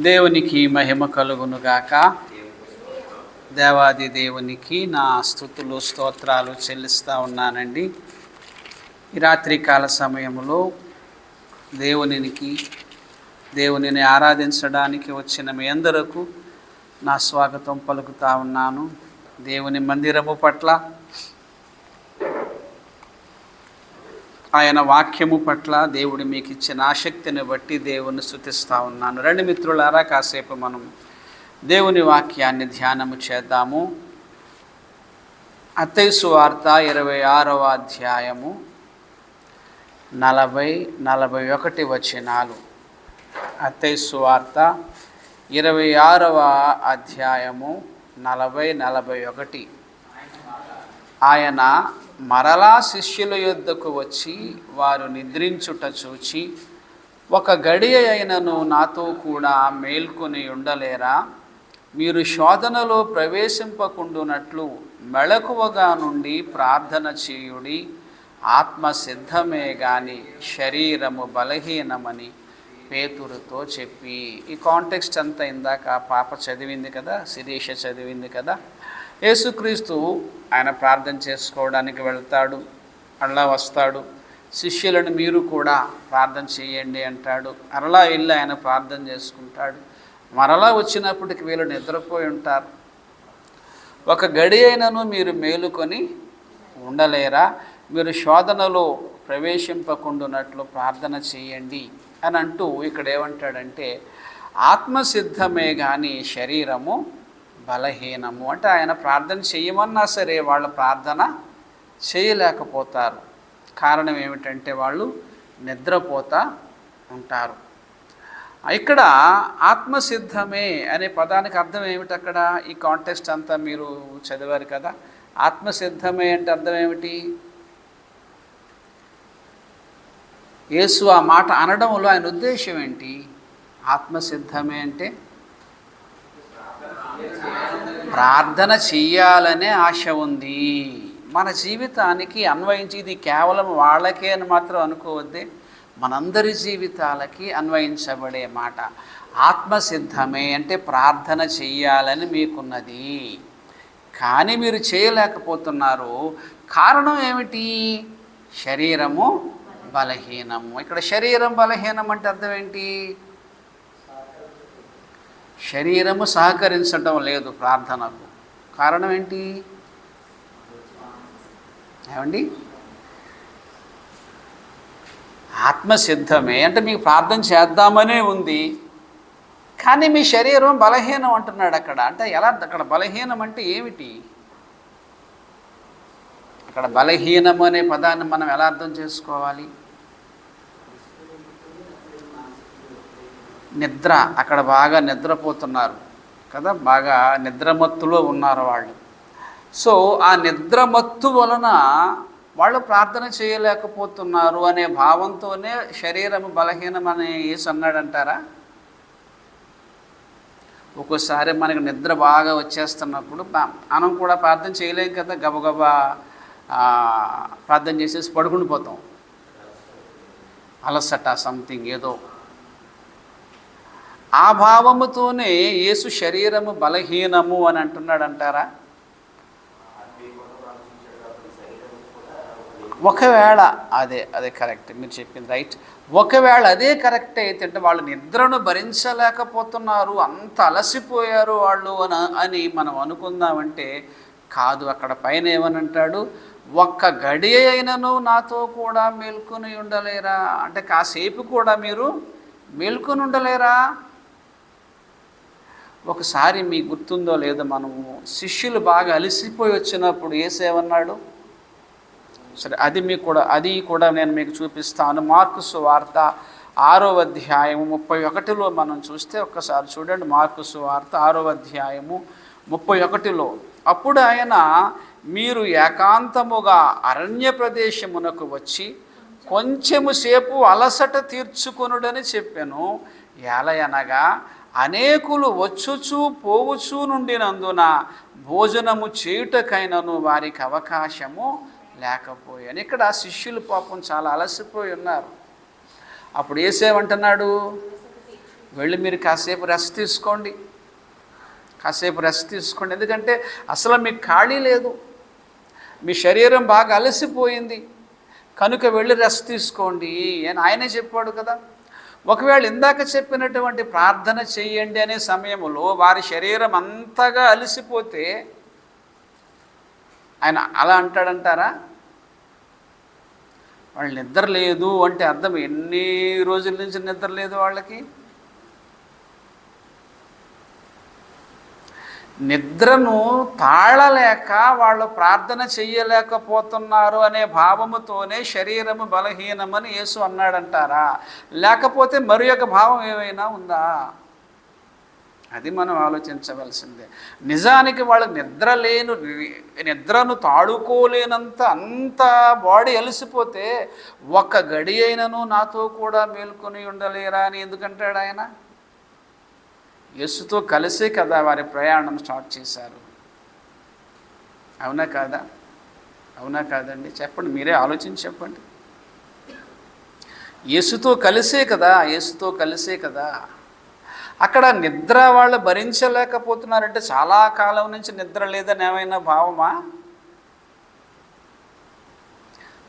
దేవునికి మహిమ కలుగునుగాక. దేవాది దేవునికి నా స్తుతులు స్తోత్రాలు చెల్లిస్తూ ఉన్నానండి. ఈ రాత్రికాల సమయంలో దేవునిని ఆరాధించడానికి వచ్చిన మీ అందరకు నా స్వాగతం పలుకుతా ఉన్నాను. దేవుని మందిరము పట్ల, ఆయన వాక్యము పట్ల దేవుడు మీకు ఇచ్చిన ఆసక్తిని బట్టి దేవుని స్తుతిస్తూ ఉన్నాను. రండి మిత్రులారా, కాసేపు మనం దేవుని వాక్యాన్ని ధ్యానము చేద్దాము. మత్తయి సువార్త 26వ అధ్యాయము 40-41 వచనాలు. మత్తయి సువార్త 26వ అధ్యాయము 40-41. ఆయన మరలా శిష్యుల యొద్దకు వచ్చి వారు నిద్రించుట చూచి, ఒక గడియ అయినను నాతో కూడా మేల్కొని ఉండలేరా? మీరు శోధనలో ప్రవేశింపకుండునట్లు మెళకువగా నుండి ప్రార్థన చేయుడి. ఆత్మ సిద్ధమే గాని శరీరము బలహీనమని పేతురుతో చెప్పి. ఈ కాంటెక్స్ట్ అంతా ఇందాక పాప చదివింది కదా, శిరీష చదివింది కదా. యేసుక్రీస్తు ఆయన ప్రార్థన చేసుకోవడానికి వెళ్తాడు, అలా వస్తాడు. శిష్యులను మీరు కూడా ప్రార్థన చేయండి అంటాడు. మరలా వెళ్ళి ఆయన ప్రార్థన చేసుకుంటాడు. మరలా వచ్చినప్పటికి వీళ్ళు నిద్రపోయి ఉంటారు. ఒక గడి అయినను మీరు మేలుకొని ఉండలేరా? మీరు శోధనలో ప్రవేశింపకుండునట్లు ప్రార్థన చేయండి అని అంటూ ఇక్కడ ఏమంటాడంటే, ఆత్మసిద్ధమే కానీ శరీరము బలహీనము. అంటే ఆయన ప్రార్థన చేయమన్నా సరే వాళ్ళు ప్రార్థన చేయలేకపోతారు. కారణం ఏమిటంటే వాళ్ళు నిద్రపోతా ఉంటారు. ఇక్కడ ఆత్మసిద్ధమే అనే పదానికి అర్థం ఏమిటి? అక్కడ ఈ కాంటెక్స్ట్ అంతా మీరు చదివారు కదా. ఆత్మసిద్ధమే అంటే అర్థం ఏమిటి? యేసు ఆ మాట అనడంలో ఆయన ఉద్దేశం ఏంటి? ఆత్మసిద్ధమే అంటే ప్రార్థన చెయ్యాలనే ఆశ ఉంది. మన జీవితానికి అన్వయించి, ఇది కేవలం వాళ్ళకే అని మాత్రం అనుకోవద్దే, మనందరి జీవితాలకి అన్వయించబడే మాట. ఆత్మసిద్ధమే అంటే ప్రార్థన చెయ్యాలని మీకున్నది, కానీ మీరు చేయలేకపోతున్నారు. కారణం ఏమిటి? శరీరము బలహీనము. ఇక్కడ శరీరం బలహీనం అంటే అర్థం ఏంటి? శరీరము సహకరించడం లేదు ప్రార్థనకు. కారణం ఏంటి? ఏమండి? ఆత్మసిద్ధమే అంటే మీకు ప్రార్థన చేద్దామనే ఉంది, కానీ మీ శరీరం బలహీనం అంటున్నాడు అక్కడ. అంటే ఎలా? అక్కడ బలహీనం అంటే ఏమిటి? అక్కడ బలహీనం అనే పదాన్ని మనం ఎలా అర్థం చేసుకోవాలి? నిద్ర. అక్కడ బాగా నిద్రపోతున్నారు కదా, బాగా నిద్రమత్తులో ఉన్నారు వాళ్ళు. సో ఆ నిద్రమత్తు వలన వాళ్ళు ప్రార్థన చేయలేకపోతున్నారు అనే భావంతోనే శరీరం బలహీనం అని యేసు అన్నాడంటారా? ఒక్కోసారి మనకి నిద్ర బాగా వచ్చేస్తున్నప్పుడు మనం కూడా ప్రార్థన చేయలేం కదా, గబగబా ప్రార్థన చేసేసి పడుకుని పోతాం. అలసట సంథింగ్ ఏదో. ఆ భావముతోనే యేసు శరీరము బలహీనము అని అంటున్నాడు అంటారా? ఒకవేళ అదే కరెక్ట్, మీరు చెప్పింది రైట్. ఒకవేళ అదే కరెక్ట్ అయితే వాళ్ళు నిద్రను భరించలేకపోతున్నారు, అంత అలసిపోయారు వాళ్ళు అని మనం అనుకుందామంటే కాదు. అక్కడ పైన ఏమనంటాడు? ఒక్క గడి అయినను నాతో కూడా మేల్కొని ఉండలేరా? అంటే కాసేపు కూడా మీరు మేల్కొని ఉండలేరా? ఒకసారి మీకు గుర్తుందో లేదో, మనము శిష్యులు బాగా అలసిపోయి వచ్చినప్పుడు యేసేమన్నాడు? సరే, అది కూడా నేను మీకు చూపిస్తాను. మార్కు సువార్త 6వ అధ్యాయము 31లో మనం చూస్తే, ఒక్కసారి చూడండి. మార్కు సువార్త 6వ అధ్యాయము 31లో, అప్పుడు ఆయన, మీరు ఏకాంతముగా అరణ్య ప్రదేశమునకు వచ్చి కొంచెము సేపు అలసట తీర్చుకొనుడని చెప్పాను. ఏలయనగా అనేకులు వచ్చుచూ పోవుచూ నుండినందున భోజనము చేయుటకైనను వారికి అవకాశము లేకపోయాను. ఇక్కడ శిష్యులు పాపం చాలా అలసిపోయి ఉన్నారు. అప్పుడు యేసేమంటున్నాడు? వెళ్ళి మీరు కాసేపు రెస్ట్ తీసుకోండి, ఎందుకంటే అసలు మీకు ఖాళీ లేదు, మీ శరీరం బాగా అలసిపోయింది కనుక వెళ్ళి రెస్ట్ తీసుకోండి అని ఆయనే చెప్పాడు కదా. ఒకవేళ ఇందాక చెప్పినటువంటి ప్రార్థన చెయ్యండి అనే సమయంలో వారి శరీరం అంతగా అలసిపోతే ఆయన అలా అంటాడంటారా? వాళ్ళు నిద్ర లేదు అంటే అర్థం ఎన్ని రోజుల నుంచి నిద్ర లేదు వాళ్ళకి. నిద్రను తాళలేక వాళ్ళు ప్రార్థన చెయ్యలేకపోతున్నారు అనే భావముతోనే శరీరము బలహీనమని యేసు అన్నాడంటారా? లేకపోతే మరి ఒక భావం ఏమైనా ఉందా? అది మనం ఆలోచించవలసిందే. నిజానికి వాళ్ళు నిద్రను తాడుకోలేనంత అంత బాడీ అలసిపోతే ఒక్క గడి అయినను నాతో కూడా మేల్కొని ఉండలేరా అని ఎందుకంటాడు ఆయన? యేసుతో కలిసే కదా వారి ప్రయాణం స్టార్ట్ చేశారు. అవునా కాదా? అవునా కాదండి? చెప్పండి, మీరే ఆలోచించి చెప్పండి. యేసుతో కలిసే కదా. అక్కడ నిద్ర వాళ్ళు భరించలేకపోతున్నారంటే చాలా కాలం నుంచి నిద్ర లేదని ఏమైనా భావమా?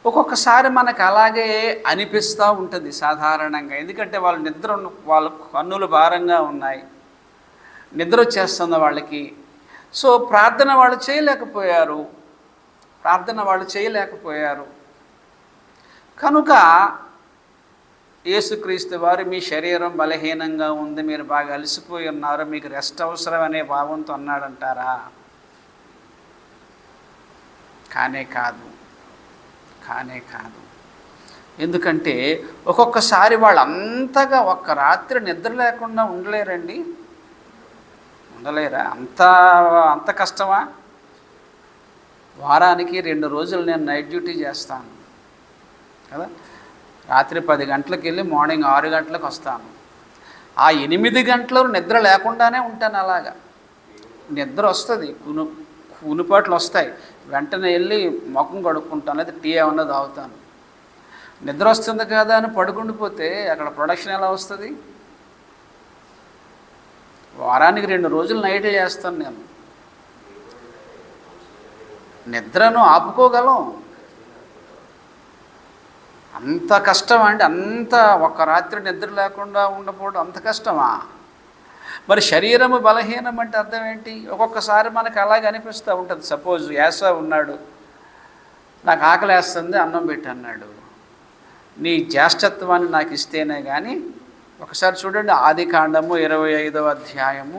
ఒక్కొక్కసారి మనకు అలాగే అనిపిస్తూ ఉంటుంది సాధారణంగా. ఎందుకంటే వాళ్ళ కన్నులు భారంగా ఉన్నాయి, నిద్ర వచ్చేస్తుంది వాళ్ళకి. సో ప్రార్థన వాళ్ళు చేయలేకపోయారు. కనుక యేసుక్రీస్తు వారు మీ శరీరం బలహీనంగా ఉంది, మీరు బాగా అలసిపోయి ఉన్నారు, మీకు రెస్ట్ అవసరం అనే భావంతో అన్నాడంటారా? కానే కాదు. ఎందుకంటే ఒక్కొక్కసారి వాళ్ళు అంతగా ఒక్క రాత్రి నిద్ర లేకుండా ఉండలేరా? అంత కష్టమా? వారానికి 2 రోజులు నేను నైట్ డ్యూటీ చేస్తాను కదా. రాత్రి 10 గంటలకు వెళ్ళి మార్నింగ్ 6 గంటలకు వస్తాను. ఆ 8 గంటలు నిద్ర లేకుండానే ఉంటాను. అలాగా నిద్ర వస్తుంది, కునుపాట్లు వస్తాయి, వెంటనే వెళ్ళి ముఖం కడుక్కుంటాను, లేదా టీ ఏమన్నా తాగుతాను. నిద్ర వస్తుంది కదా అని పడుకుండిపోతే అక్కడ ప్రొడక్షన్ ఎలా వస్తుంది? వారానికి 2 రోజులు నైట్ చేస్తాను నేను. నిద్రను ఆపుకోగలం? అంత కష్టమా అండి? ఒక్క రాత్రి నిద్ర లేకుండా ఉండకపోవడం అంత కష్టమా? మరి శరీరము బలహీనం అంటే అర్థం ఏంటి? ఒక్కొక్కసారి మనకు అలాగే అనిపిస్తూ ఉంటుంది. సపోజ్ యాసా ఉన్నాడు, నాకు ఆకలి వేస్తుంది, అన్నం పెట్టి అన్నాడు. నీ జ్యేష్ఠత్వాన్ని నాకు ఇస్తేనే కానీ. ఒకసారి చూడండి, ఆదికాండము 25వ అధ్యాయము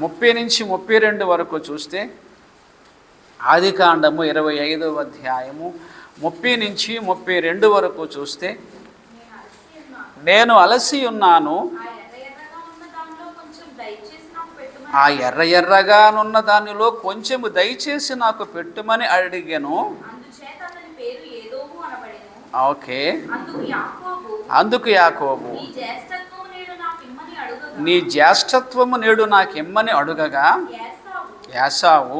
30 నుంచి 32 వరకు చూస్తే, ఆదికాండము 25వ అధ్యాయము 30 నుంచి 32 వరకు చూస్తే, నేను అలసి ఉన్నాను, ఆ ఎర్రగానున్న దానిలో కొంచెము దయచేసి నాకు పెట్టుమని అడిగాను. ఓకే. అందుకు యాకోబు, నీ జ్యేష్ఠత్వము నేడు నాకు ఇమ్మని అడుగగా, యాసావు,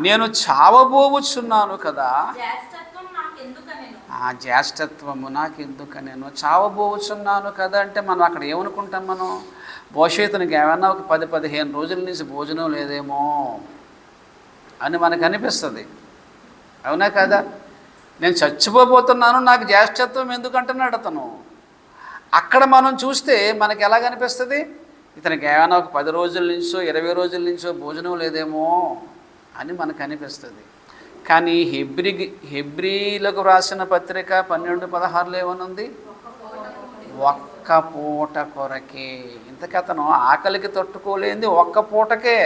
నేను చావబోవుచున్నాను కదా. ఆ జ్యేష్ఠత్వము నాకెందుకనేను, చావబోవుచున్నాను కదా అంటే మనం అక్కడ ఏమనుకుంటాం? మనం భవిష్యత్తునికి ఏమన్నా ఒక 10-15 రోజుల నుంచి భోజనం లేదేమో అని మనకు అనిపిస్తుంది. అవునా కదా? నేను చచ్చిపోబోతున్నాను, నాకు జ్యేష్ఠత్వం ఎందుకంటున్నాడు అతను. అక్కడ మనం చూస్తే మనకి ఎలా కనిపిస్తుంది? ఇతనికి ఏమైనా ఒక 10 రోజుల నుంచో 20 రోజుల నుంచో భోజనం లేదేమో అని మనకు అనిపిస్తుంది. కానీ హెబ్రీలకు రాసిన పత్రిక 12:16 ఏమనుంది? ఒక్క పూట కొరకే. ఇంతకీ అతను ఆకలికి తట్టుకోలేంది ఒక్క పూటకే.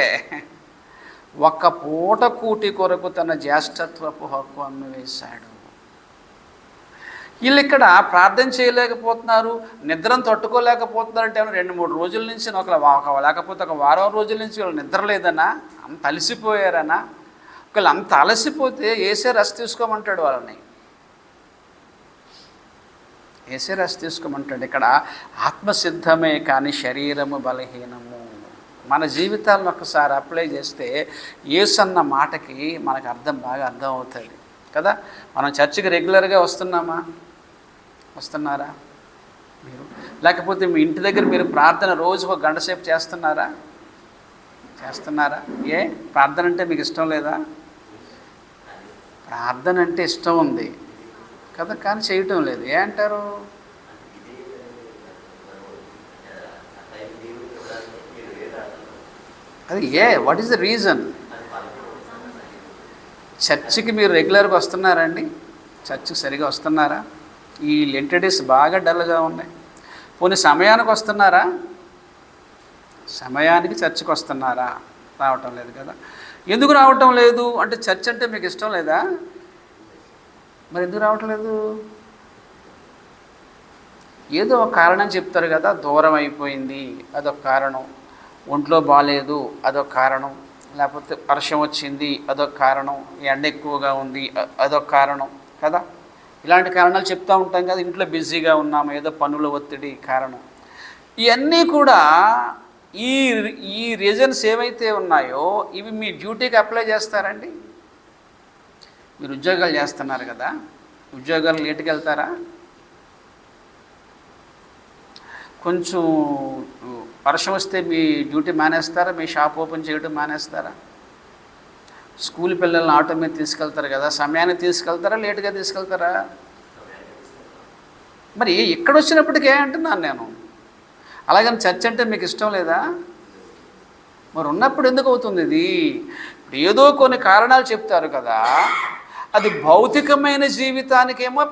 ఒక్క పూట కూటి కొరకు తన జ్యేష్ఠత్వపు హక్కు అమ్మివేశాడు. వీళ్ళు ఇక్కడ ప్రార్థన చేయలేకపోతున్నారు, నిద్రను తట్టుకోలేకపోతున్నారు అంటే 2-3 రోజుల నుంచి లేకపోతే ఒక వారం రోజుల నుంచి వీళ్ళు నిద్ర లేదనా, అంత అలసిపోయారనా? ఒకవేళ అంత అలసిపోతే ఏసే రెస్ట్ తీసుకోమంటాడు వాళ్ళని. ఏసే రెస్ట్ తీసుకోమంటాడు. ఇక్కడ ఆత్మసిద్ధమే కానీ శరీరము బలహీనము. మన జీవితాలను ఒకసారి అప్లై చేస్తే యేసన్న మాటకి మనకు బాగా అర్థం అవుతుంది కదా. మనం చర్చికి రెగ్యులర్గా వస్తున్నారా? మీరు లేకపోతే మీ ఇంటి దగ్గర మీరు ప్రార్థన రోజు ఒక గంట సేపు చేస్తున్నారా? ఏ ప్రార్థన అంటే మీకు ఇష్టం లేదా? ప్రార్థన అంటే ఇష్టం ఉంది కదా, కానీ చేయటం లేదు. ఏ అంటారు? అది వాట్ ఈస్ ద రీజన్? చర్చికి మీరు రెగ్యులర్గా వస్తున్నారండి? చర్చికి సరిగా వస్తున్నారా? ఈ లెంట్ డేస్ బాగా డల్గా ఉన్నాయి. పోనీ సమయానికి వస్తున్నారా? సమయానికి చర్చికి వస్తున్నారా? రావటం లేదు కదా. ఎందుకు రావటం లేదు అంటే చర్చ్ అంటే మీకు ఇష్టం లేదా? మరి ఎందుకు రావటం లేదు? ఏదో ఒక కారణం చెప్తారు కదా, దూరం అయిపోయింది అదొక కారణం, ఒంట్లో బాగాలేదు అదొక కారణం, లేకపోతే వర్షం వచ్చింది అదొక కారణం, ఎండ ఎక్కువగా ఉంది అదొక కారణం కదా. ఇలాంటి కారణాలు చెప్తూ ఉంటాం కదా. ఇంట్లో బిజీగా ఉన్నాము, ఏదో పనుల ఒత్తిడి కారణం. ఇవన్నీ కూడా ఈ రీజన్స్ ఏవైతే ఉన్నాయో ఇవి మీ డ్యూటీకి అప్లై చేస్తారండి? మీరు ఉద్యోగాలు చేస్తున్నారు కదా, ఉద్యోగాలు లేటుకి వెళ్తారా? కొంచెం వర్షం వస్తే మీ డ్యూటీ మానేస్తారా? మీ షాప్ ఓపెన్ చేయడం మానేస్తారా? స్కూల్ పిల్లల్ని ఆటో మీద తీసుకెళ్తారు కదా, సమయాన్ని తీసుకెళ్తారా లేటుగా తీసుకెళ్తారా? మరి ఇక్కడ వచ్చినప్పటికీ అంటున్నాను నేను. అలాగని చర్చ్ అంటే మీకు ఇష్టం లేదా? మరి ఉన్నప్పుడు ఎందుకు అవుతుంది ఇది? ఏదో కొన్ని కారణాలు చెప్తారు కదా, అది భౌతికమైన జీవితానికేమో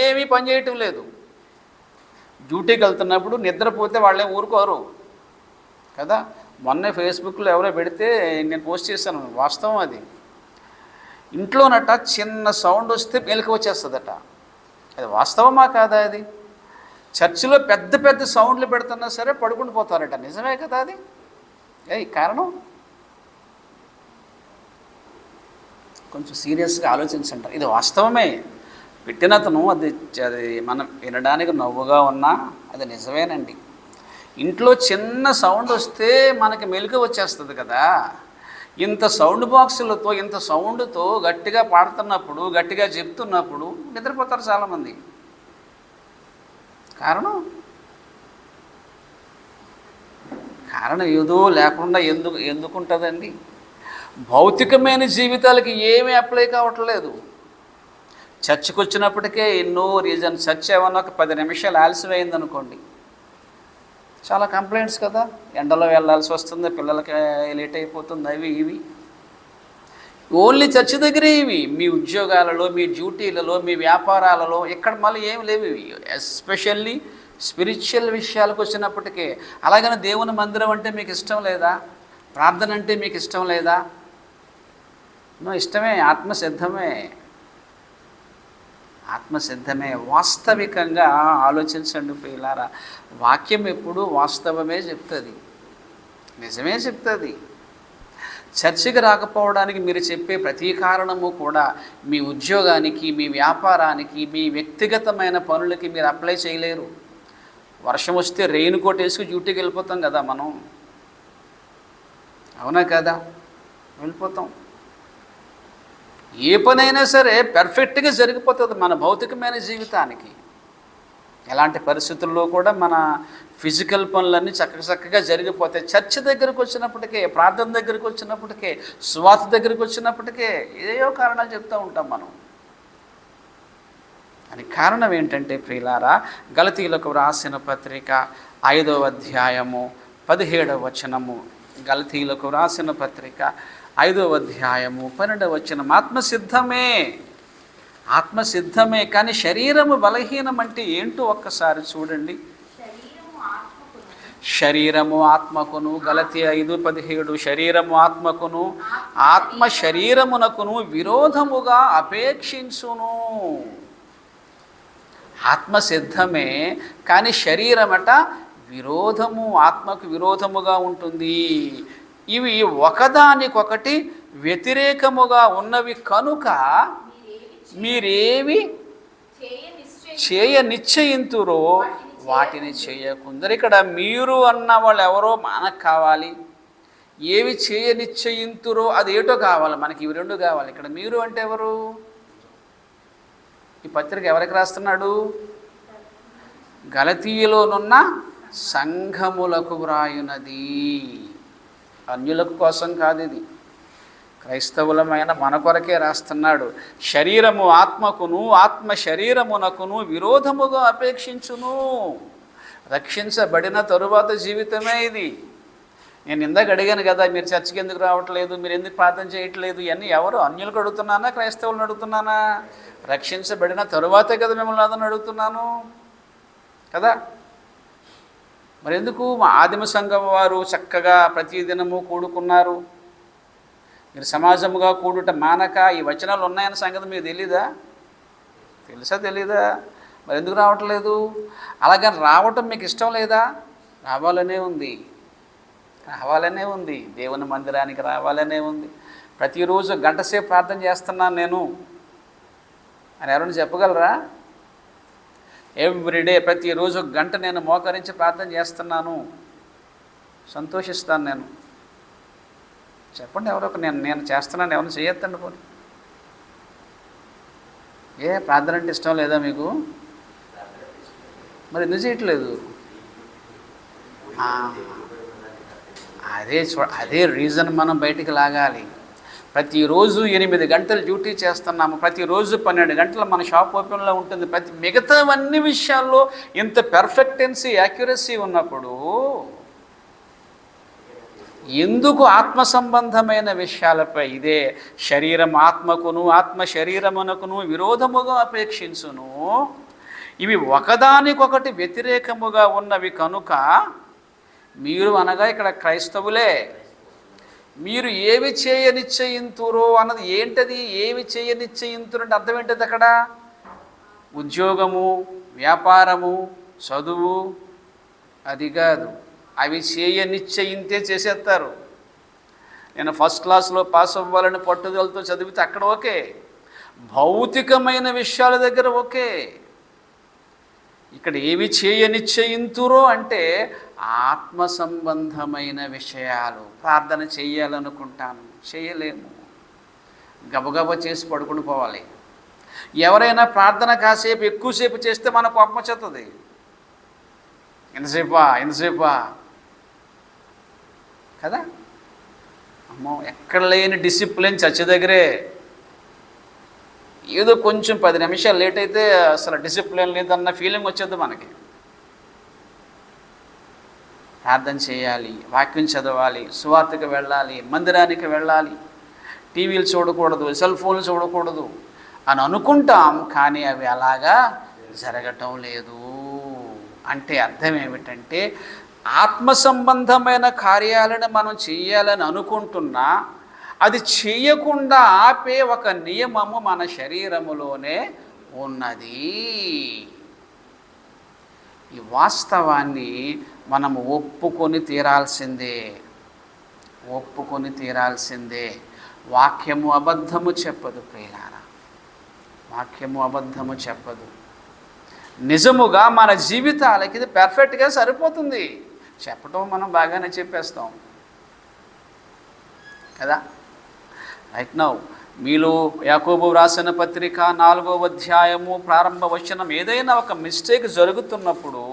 ఏమీ పనిచేయటం లేదు. డ్యూటీకి వెళ్తున్నప్పుడు నిద్రపోతే వాళ్ళేం ఊరుకోరు కదా. మొన్నే ఫేస్బుక్లో ఎవరో పెడితే నేను పోస్ట్ చేశాను, వాస్తవం అది. ఇంట్లోనట చిన్న సౌండ్ వస్తే మెలకు వచ్చేస్తుందట. అది వాస్తవమా కాదా? అది చర్చిలో పెద్ద పెద్ద సౌండ్లు పెడుతున్నా సరే పడుకుని పోతారట. నిజమే కదా అది? కారణం కొంచెం సీరియస్గా ఆలోచించండి. ఇది వాస్తవమే. పెట్టినతను అది మనం వినడానికి నవ్వుగా ఉన్నా అది నిజమేనండి. ఇంట్లో చిన్న సౌండ్ వస్తే మనకి మెలుగు వచ్చేస్తుంది కదా. ఇంత సౌండ్ బాక్సులతో ఇంత సౌండ్తో గట్టిగా పాడుతున్నప్పుడు, గట్టిగా చెప్తున్నప్పుడు నిద్రపోతారు చాలామంది. కారణం ఏదో లేకుండా ఎందుకు ఉంటుందండి? భౌతికమైన జీవితాలకి ఏమీ అప్లై కావట్లేదు. చర్చికి వచ్చినప్పటికే ఎన్నో రీజన్. చర్చ్ ఏమన్నా ఒక 10 నిమిషాలు ఆలస్యం అయిందనుకోండి, చాలా కంప్లైంట్స్ కదా. ఎండలో వెళ్ళాల్సి వస్తుంది, పిల్లలకి లేట్ అయిపోతుంది, అవి ఇవి. ఓన్లీ చర్చి దగ్గరే ఇవి. మీ ఉద్యోగాలలో, మీ డ్యూటీలలో, మీ వ్యాపారాలలో ఇక్కడ మళ్ళీ ఏమి లేవు ఇవి. ఎస్పెషల్లీ స్పిరిచువల్ విషయాలకు వచ్చినప్పటికే. అలాగని దేవుని మందిరం అంటే మీకు ఇష్టం లేదా? ప్రార్థన అంటే మీకు ఇష్టం లేదా? ఇష్టమే, ఆత్మసిద్ధమే. వాస్తవికంగా ఆలోచించండి ప్రియులారా. వాక్యం ఎప్పుడూ వాస్తవమే చెప్తుంది, నిజమే చెప్తుంది. చర్చికి రాకపోవడానికి మీరు చెప్పే ప్రతి కారణము కూడా మీ ఉద్యోగానికి, మీ వ్యాపారానికి, మీ వ్యక్తిగతమైన పనులకి మీరు అప్లై చేయలేరు. వర్షం వస్తే రెయిన్ కోట్ వేసుకు డ్యూటీకి వెళ్ళిపోతాం కదా మనం, అవునా కదా? వెళ్ళిపోతాం. ఏ పనైనా సరే పెర్ఫెక్ట్గా జరిగిపోతుంది మన భౌతికమైన జీవితానికి. ఎలాంటి పరిస్థితుల్లో కూడా మన ఫిజికల్ పనులన్నీ చక్కగా జరిగిపోతాయి. చర్చ్ దగ్గరకు వచ్చినప్పటికే, ప్రార్థన దగ్గరకు వచ్చినప్పటికే, సువార్త దగ్గరకు వచ్చినప్పటికే ఏదో కారణాలు చెప్తూ ఉంటాం మనం. అని కారణం ఏంటంటే ప్రియులారా, గలతీయులకు రాసిన పత్రిక 5వ అధ్యాయము 17వ వచనము. గలతీయులకు రాసిన పత్రిక 5వ అధ్యాయము 12వ వచనం. ఆత్మసిద్ధమే కానీ శరీరము బలహీనం అంటే ఏంటో ఒక్కసారి చూడండి. శరీరము ఆత్మకును, గలతీ 5:17, శరీరము ఆత్మకును, ఆత్మ శరీరమునకును విరోధముగా అపేక్షించును. ఆత్మ సిద్ధమే కానీ శరీరమట విరోధము, ఆత్మకు విరోధముగా ఉంటుంది. ఇవి ఒకదానికొకటి వ్యతిరేకముగా ఉన్నవి కనుక మీరేవి చేయ నిశ్చయింతురో వాటిని చేయకుందరు. ఇక్కడ మీరు అన్న వాళ్ళు ఎవరో మనకు కావాలి. ఏవి చేయ నిశ్చయింతురో అది ఏటో కావాలి మనకి. ఇవి రెండు కావాలి. ఇక్కడ మీరు అంటే ఎవరు? ఈ పత్రిక ఎవరికి రాస్తున్నాడు? గలతీయులోనున్న సంఘములకు వ్రాయునది. అన్యులకు కోసం కాదు, ఇది క్రైస్తవులమైన మన కొరకే రాస్తున్నాడు. శరీరము ఆత్మకును, ఆత్మ శరీరమునకును విరోధముగా అపేక్షించును. రక్షించబడిన తరువాత జీవితమే ఇది. నేను ఇందాక అడిగాను కదా, మీరు చర్చికి ఎందుకు రావట్లేదు, మీరు ఎందుకు ప్రార్థన చేయట్లేదు, ఇవన్నీ ఎవరు అన్యులకు అడుగుతున్నానా, క్రైస్తవులను అడుగుతున్నానా? రక్షించబడిన తరువాతే కదా మిమ్మల్ని అదని అడుగుతున్నాను కదా. మరి ఎందుకు మా ఆదిమ సంఘం వారు చక్కగా ప్రతిదినము కూడుకున్నారు? మీరు సమాజముగా కూడుట మానక ఈ వచనాలు ఉన్నాయన్న సంగతి మీకు తెలీదా? తెలుసా తెలీదా? మరి ఎందుకు రావట్లేదు? అలాగని రావటం మీకు ఇష్టం లేదా? రావాలనే ఉంది, రావాలనే ఉంది. దేవుని మందిరానికి రావాలనే ఉంది. ప్రతిరోజు గంట సేపు ప్రార్థన చేస్తున్నాను నేను అని ఎవరైనా చెప్పగలరా? ఎవ్రీడే ప్రతిరోజు గంట నేను మోకరించి ప్రార్థన చేస్తున్నాను, సంతోషిస్తాను నేను. చెప్పండి ఎవరో నేను చేస్తున్నాను, ఎవరిని చేయొద్దండి పోనీ. ప్రార్థన అంటే ఇష్టం లేదా మీకు? మరి ఎందుకు చేయట్లేదు? అదే రీజన్ మనం బయటికి లాగాలి. ప్రతిరోజు 8 గంటలు డ్యూటీ చేస్తున్నాము, ప్రతిరోజు 12 గంటలు మన షాప్ ఓపెన్లో ఉంటుంది. మిగతావన్నీ విషయాల్లో ఇంత పెర్ఫెక్టెన్సీ, యాక్యురసీ ఉన్నప్పుడు ఎందుకు ఆత్మ సంబంధమైన విషయాలపై ఇదే శరీరం ఆత్మకును, ఆత్మ శరీరమునకును విరోధముగా అపేక్షించును. ఇవి ఒకదానికొకటి వ్యతిరేకముగా ఉన్నవి కనుక మీరు, అనగా ఇక్కడ క్రైస్తవులే, మీరు ఏవి చేయనిశ్చయింతురో అన్నది ఏంటది? ఏవి చేయనిశ్చయింతురు అంటే అర్థం ఏంటది? అక్కడ ఉద్యోగము, వ్యాపారము, చదువు అది కాదు. అవి చేయనిశ్చయింతే చేసేస్తారు. నేను ఫస్ట్ క్లాస్లో పాస్ అవ్వాలని పట్టుదలతో చదివితే అక్కడ ఓకే, భౌతికమైన విషయాల దగ్గర ఓకే. ఇక్కడ ఏవి చేయనిశ్చయింతురో అంటే ఆత్మ సంబంధమైన విషయాలు. ప్రార్థన చేయాలనుకుంటాను, చేయలేము, గబగబా చేసి పడుకుని పోవాలి. ఎవరైనా ప్రార్థన కాసేపు ఎక్కువసేపు చేస్తే మన కోపం వచ్చేస్తుంది. ఎంతసేపా కదా. అమ్మో, ఎక్కడ లేని డిసిప్లిన్ చర్చ్ దగ్గరే. ఏదో కొంచెం 10 నిమిషాలు లేట్ అయితే అసలు డిసిప్లిన్ లేదన్న ఫీలింగ్ వచ్చేది మనకి. ప్రార్థన చేయాలి, వాక్యం చదవాలి, సువార్తకు వెళ్ళాలి, మందిరానికి వెళ్ళాలి, టీవీలు చూడకూడదు, సెల్ ఫోన్లు చూడకూడదు అని అనుకుంటాం. కానీ అవి అలాగా జరగటం లేదు. అంటే అర్థం ఏమిటంటే ఆత్మ సంబంధమైన కార్యాలను మనం చేయాలని అనుకుంటున్నా అది చేయకుండా ఆపే ఒక నియమము మన శరీరములోనే ఉన్నది. ఈ వాస్తవాన్ని మనము ఒప్పుకొని తీరాల్సిందే. వాక్యము అబద్ధము చెప్పదు ప్రియులారా, వాక్యము అబద్ధము చెప్పదు. నిజముగా మన జీవితాలకి ఇది పెర్ఫెక్ట్గా సరిపోతుంది. చెప్పటం మనం బాగానే చెప్పేస్తాం కదా. రైట్ నౌ మీలో యాకోబు రాసిన పత్రిక 4వ అధ్యాయము ప్రారంభ వచనం ఏదైనా ఒక మిస్టేక్ జరుగుతున్నప్పుడు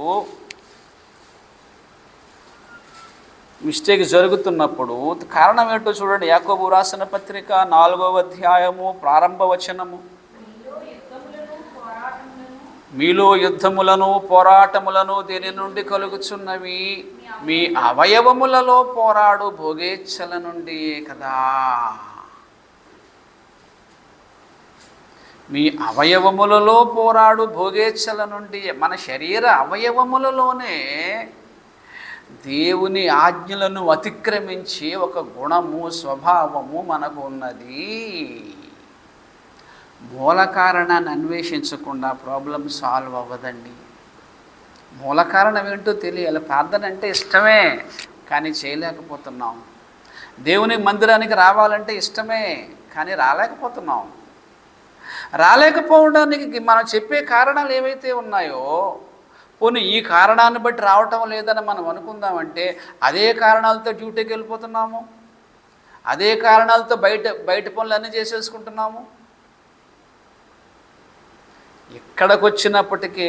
కారణం ఏంటో చూడండి. యాకోబు రాసిన పత్రిక 4వ అధ్యాయము ప్రారంభ వచనము, మీలో యుద్ధములను పోరాటములను దేని నుండి కలుగుచున్నవి? మీ అవయవములలో పోరాడు భోగేచ్ఛల నుండి కదా. మీ అవయవములలో పోరాడు భోగేచ్ఛల నుండి. మన శరీర అవయవములలోనే దేవుని ఆజ్ఞలను అతిక్రమించి ఒక గుణము, స్వభావము మనకు ఉన్నది. మూల కారణాన్ని అన్వేషించకుండా ప్రాబ్లం సాల్వ్ అవ్వదండి. మూల కారణం ఏంటో తెలియాలి. ప్రార్థన అంటే ఇష్టమే కానీ చేయలేకపోతున్నాం. దేవుని మందిరానికి రావాలంటే ఇష్టమే కానీ రాలేకపోతున్నాం. రాలేకపోవడానికి మనం చెప్పే కారణాలు ఏవైతే ఉన్నాయో, పోనీ ఈ కారణాన్ని బట్టి రావటం లేదని మనం అనుకుందామంటే అదే కారణాలతో డ్యూటీకి వెళ్ళిపోతున్నాము, అదే కారణాలతో బయట పనులు అన్నీ చేసేసుకుంటున్నాము. ఎక్కడికొచ్చినప్పటికీ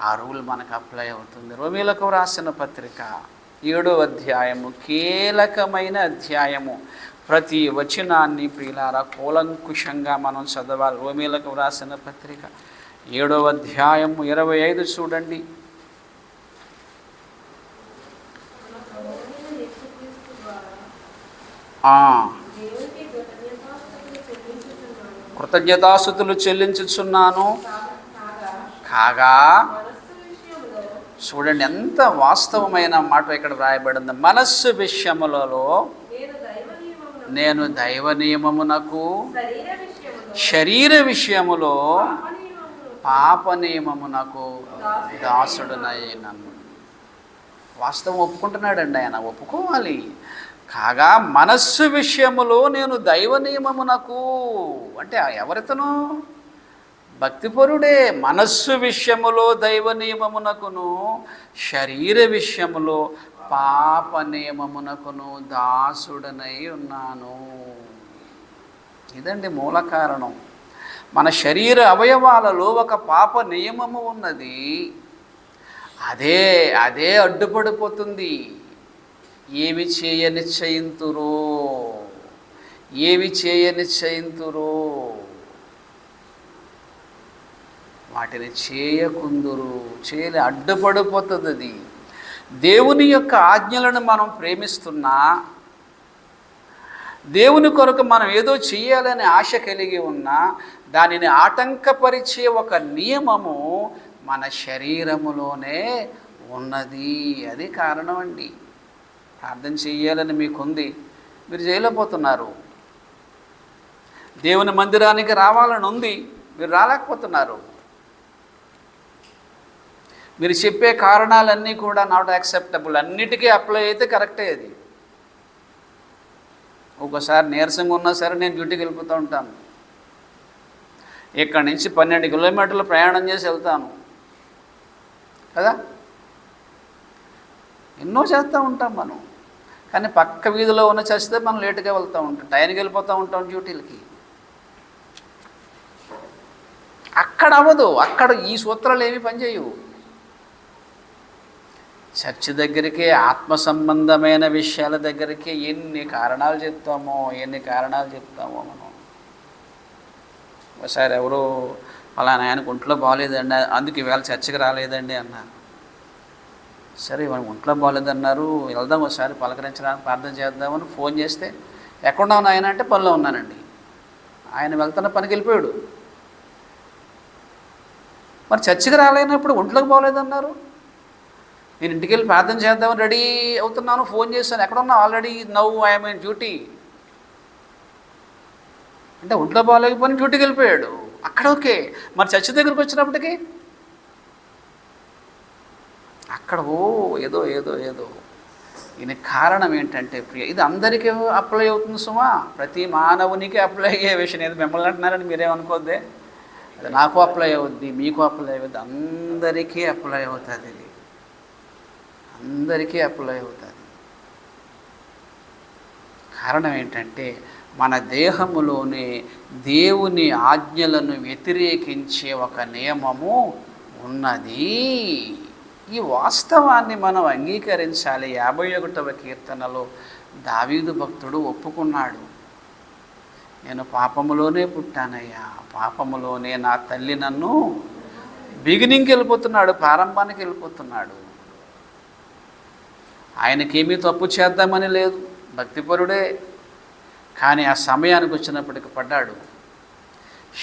ఆ రూల్ మనకు అప్లై అవుతుంది. రోమీయులకు రాసిన పత్రిక 7వ అధ్యాయము కీలకమైన అధ్యాయము. ప్రతి వచనాన్ని ప్రియులారా కూలంకుషంగా మనం చదవాలి. రోమీయులకు రాసిన పత్రిక 7వ అధ్యాయము 25 చూడండి. కృతజ్ఞతాస్తుతులు చెల్లించుచున్నాను కాగా, చూడండి ఎంత వాస్తవమైన మాట ఇక్కడ వ్రాయబడింది. మనస్సు విషయములలో నేను దైవ నియమమునకు, శరీర విషయములో పాప నియమమునకు దాసుడునైనను. వాస్తవం ఒప్పుకుంటున్నాడండి ఆయన, ఒప్పుకోవాలి. కాగా మనస్సు విషయములో నేను దైవ నియమమునకు, అంటే ఎవరితను? భక్తిపరుడే. మనస్సు విషయములో దైవ నియమమునకును, శరీర విషయములో పాప నియమమునకును దాసుడనై ఉన్నాను. ఇదండి మూల కారణం. మన శరీర అవయవాలలో ఒక పాప నియమము ఉన్నది. అదే అడ్డుపడిపోతుంది. ఏవి చేయనిశ్చయింతురో వాటిని చేయకుందురు. అడ్డుపడిపోతుంది అది. దేవుని యొక్క ఆజ్ఞలను మనం ప్రేమిస్తున్నా, దేవుని కొరకు మనం ఏదో చేయాలని ఆశ కలిగి ఉన్నా, దానిని ఆటంకపరిచే ఒక నియమము మన శరీరములోనే ఉన్నది. అది కారణం అండి. ప్రార్థన చేయాలని మీకుంది, మీరు చేయలేకపోతున్నారు. దేవుని మందిరానికి రావాలని ఉంది, మీరు రాలేకపోతున్నారు. మీరు చెప్పే కారణాలన్నీ కూడా నాట్ యాక్సెప్టబుల్. అన్నిటికీ అప్లై అయితే కరెక్టే. అది ఒకసారి నీరసంగా ఉన్నా సరే నేను డ్యూటీకి వెళ్ళిపోతూ ఉంటాను. ఇక్కడి నుంచి 12 కిలోమీటర్లు ప్రయాణం చేసి వెళ్తాను కదా. ఎన్నో చేస్తూ ఉంటాం మనం. కానీ పక్క వీధిలో ఉన్న చచ్చితే మనం లేటుగా వెళ్తూ ఉంటాం, టైంకి వెళ్ళిపోతూ ఉంటాం డ్యూటీలకి. అక్కడ అవ్వదు. అక్కడ ఈ సూత్రాలు ఏమీ పనిచేయవు. చర్చి దగ్గరికి, ఆత్మ సంబంధమైన విషయాల దగ్గరికి ఎన్ని కారణాలు చెప్తామో మనం. ఒకసారి ఎవరో అలానే ఆయనకు ఒంట్లో బాగాలేదండి, అందుకు ఈవేళ చర్చికి రాలేదండి అన్నారు. సరే మనకు ఒంట్లో బాగాలేదన్నారు, వెళ్దాం ఒకసారి పలకరించడానికి ప్రార్థన చేద్దామని ఫోన్ చేస్తే, ఎక్కడున్నావు ఆయన అంటే పనిలో ఉన్నానండి. ఆయన వెళ్తున్న పనికి వెళ్ళిపోయాడు. మరి చర్చికి రాలేనప్పుడు ఒంట్లోకి బాగాలేదన్నారు. నేను ఇంటికి వెళ్ళి ప్రార్థన చేద్దామని రెడీ అవుతున్నాను, ఫోన్ చేశాను, ఎక్కడున్నా? Already now I'm in duty అంటే ఒంట్లో బాగాలేకపోయినా డ్యూటీకి వెళ్ళిపోయాడు. అక్కడ ఓకే. మరి చర్చి దగ్గరికి వచ్చినప్పటికీ అక్కడ ఏదో దీనికి కారణం ఏంటంటే ప్రియ, ఇది అందరికీ అప్లై అవుతుంది సుమా. ప్రతి మానవునికి అప్లై అయ్యే విషయం. ఏదో మిమ్మల్ని అంటున్నారని మీరేమనుకోద్దే, అది నాకు అప్లై అవుద్ది, మీకు అప్లై అవుద్ది, అందరికీ అప్లై అవుతుంది. ఇది అందరికీ అప్లై అవుతుంది. కారణం ఏంటంటే మన దేహములోనే దేవుని ఆజ్ఞలను వ్యతిరేకించే ఒక నియమము ఉన్నది. ఈ వాస్తవాన్ని మనం అంగీకరించాలి. 51వ కీర్తనలో దావీదు భక్తుడు ఒప్పుకున్నాడు. నేను పాపములోనే పుట్టానయ్యా, పాపములోనే నా తల్లి నన్ను. బిగినింగ్కి వెళ్ళిపోతున్నాడు, ప్రారంభానికి వెళ్ళిపోతున్నాడు. ఆయనకేమీ తప్పు చేద్దామని లేదు, భక్తిపరుడే. కానీ ఆ సమయానికి వచ్చినప్పటికి పడ్డాడు.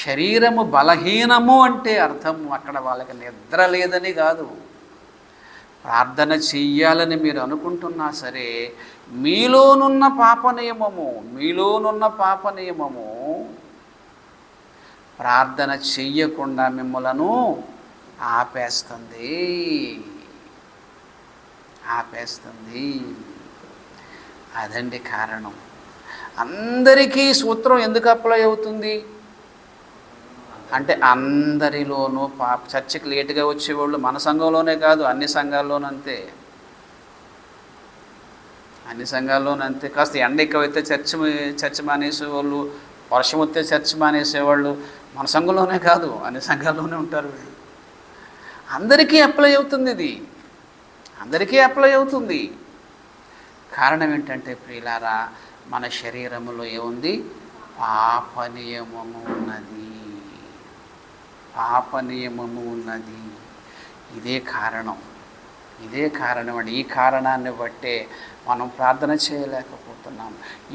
శరీరము బలహీనము అంటే అర్థం అక్కడ వాళ్ళకి నిద్ర లేదని కాదు. ప్రార్థన చెయ్యాలని మీరు అనుకుంటున్నా సరే, మీలోనున్న పాప నియమము ప్రార్థన చెయ్యకుండా మిమ్మలను ఆపేస్తుంది. అదండి కారణం. అందరికీ సూత్రం ఎందుకు అప్లై అవుతుంది అంటే, అందరిలోనూ చర్చికి లేటుగా వచ్చేవాళ్ళు మన సంఘంలోనే కాదు, అన్ని సంఘాల్లోనంతే. కాస్త ఎండ ఎక్కువైతే చర్చి మానేసేవాళ్ళు, వర్షం వస్తే చర్చి మానేసేవాళ్ళు, మన సంఘంలోనే కాదు, అన్ని సంఘాల్లోనే ఉంటారు వీళ్ళు. అందరికీ అప్లై అవుతుంది ఇది, అందరికీ అప్లై అవుతుంది. కారణం ఏంటంటే ప్రియులారా, మన శరీరములో ఏముంది? పాప నియమము ఉన్నది, పాప నియమము ఉన్నది. ఇదే కారణం, ఇదే కారణం అండి. ఈ కారణాన్ని బట్టే మనం ప్రార్థన చేయలేకపోతున్నాం,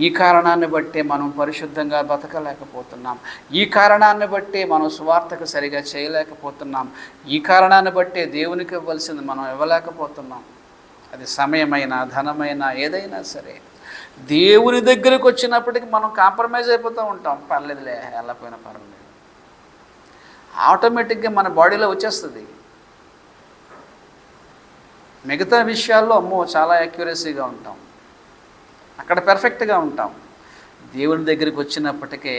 ఈ కారణాన్ని బట్టే మనం పరిశుద్ధంగా బతకలేకపోతున్నాం, ఈ కారణాన్ని బట్టే మనం సువార్తకు సరిగా చేయలేకపోతున్నాం, ఈ కారణాన్ని బట్టే దేవునికి ఇవ్వాల్సింది మనం ఇవ్వలేకపోతున్నాం. అది సమయమైనా ధనమైనా ఏదైనా సరే. దేవుని దగ్గరికి వచ్చినప్పటికీ మనం కాంప్రమైజ్ అయిపోతూ ఉంటాం. పర్లేదులే, వెళ్ళకపోయినా పర్లేదు, ఆటోమేటిక్గా మన బాడీలో వచ్చేస్తుంది. మిగతా విషయాల్లో అమ్మో చాలా యాక్యురసీగా ఉంటాం, అక్కడ పెర్ఫెక్ట్గా ఉంటాం. దేవుని దగ్గరికి వచ్చినప్పటికే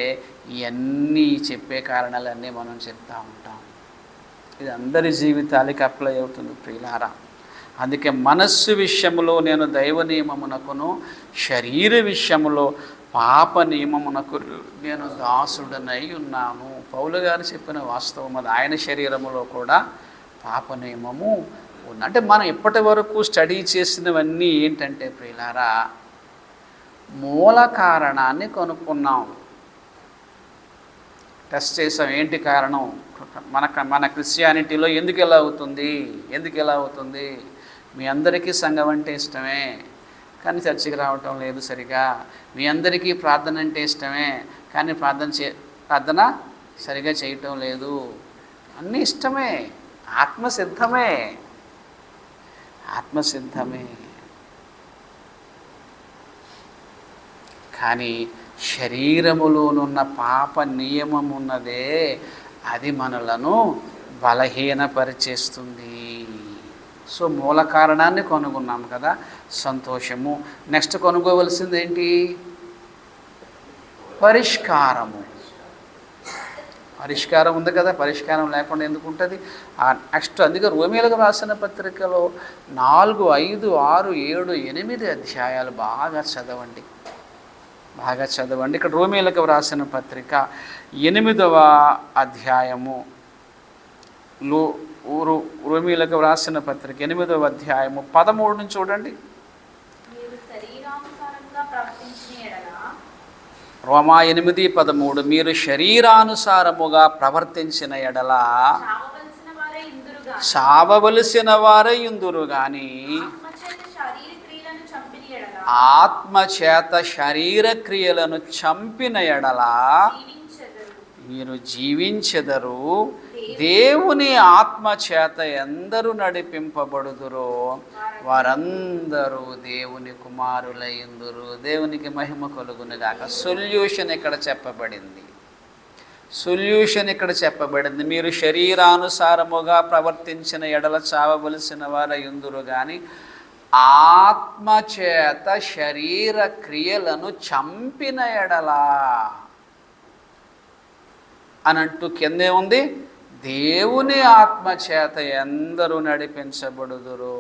ఇవన్నీ చెప్పే కారణాలన్నీ మనం చెప్తూ ఉంటాం. ఇది అందరి జీవితాలకి అప్లై అవుతుంది ప్రియులారా. అందుకే మనస్సు విషయంలో నేను దైవ నియమమునకును, శరీర విషయంలో పాప నియమమునకు నేను దాసుడనై ఉన్నాను. పౌలు గారు చెప్పిన వాస్తవం అది. ఆయన శరీరములో కూడా పాప నియమము ఉంది. అంటే మనం ఇప్పటి వరకు స్టడీ చేసినవన్నీ ఏంటంటే ప్రియులారా, మూల కారణాన్ని కనుక్కున్నాం, టెస్ట్ చేసాం. ఏంటి కారణం? మన క్రిస్టియానిటీలో ఎందుకు ఎలా అవుతుంది? మీ అందరికీ సంఘం అంటే ఇష్టమే, కానీ చర్చికి రావటం లేదు సరిగా. మీ అందరికీ ప్రార్థన అంటే ఇష్టమే, కానీ ప్రార్థన సరిగా చేయటం లేదు. అన్నీ ఇష్టమే, ఆత్మసిద్ధమే. కానీ శరీరములోనున్న పాప నియమం ఉన్నదే, అది మనలను బలహీనపరిచేస్తుంది. సో మూల కారణాన్ని కనుగొన్నాం కదా, సంతోషము. నెక్స్ట్ కనుగోవలసింది ఏంటి? పరిష్కారం ఉంది కదా, పరిష్కారం లేకుండా ఎందుకు ఉంటుంది? నెక్స్ట్ అందుకే రోమీయులకు రాసిన పత్రికలో 4, 5, 6, 7, 8 అధ్యాయాలు బాగా చదవండి. ఇక్కడ రోమీయులకు రాసిన పత్రిక 8వ అధ్యాయము, రోమీయులకు రాసిన పత్రిక 8వ అధ్యాయము 13 నుంచి చూడండి. రోమా 8:13, మీరు శరీరానుసారముగా ప్రవర్తించిన ఎడల చావవలసిన వారే ఇందురు గాని ఆత్మచేత శరీర క్రియలను చంపిన ఎడల మీరు జీవించెదరు. దేవుని ఆత్మచేత ఎందరు నడిపింపబడుదురో వారందరూ దేవుని కుమారులయ్యుందురు. దేవునికి మహిమ కలుగునుగాక. సొల్యూషన్ ఇక్కడ చెప్పబడింది. మీరు శరీరానుసారముగా ప్రవర్తించిన ఎడల చావవలసిన వారయ్యుందురు కానీ ఆత్మచేత శరీర క్రియలను చంపిన ఎడలా అనంటూ కిందే ఉంది, దేవుని ఆత్మచేత ఎందరూ నడిపించబడుదురో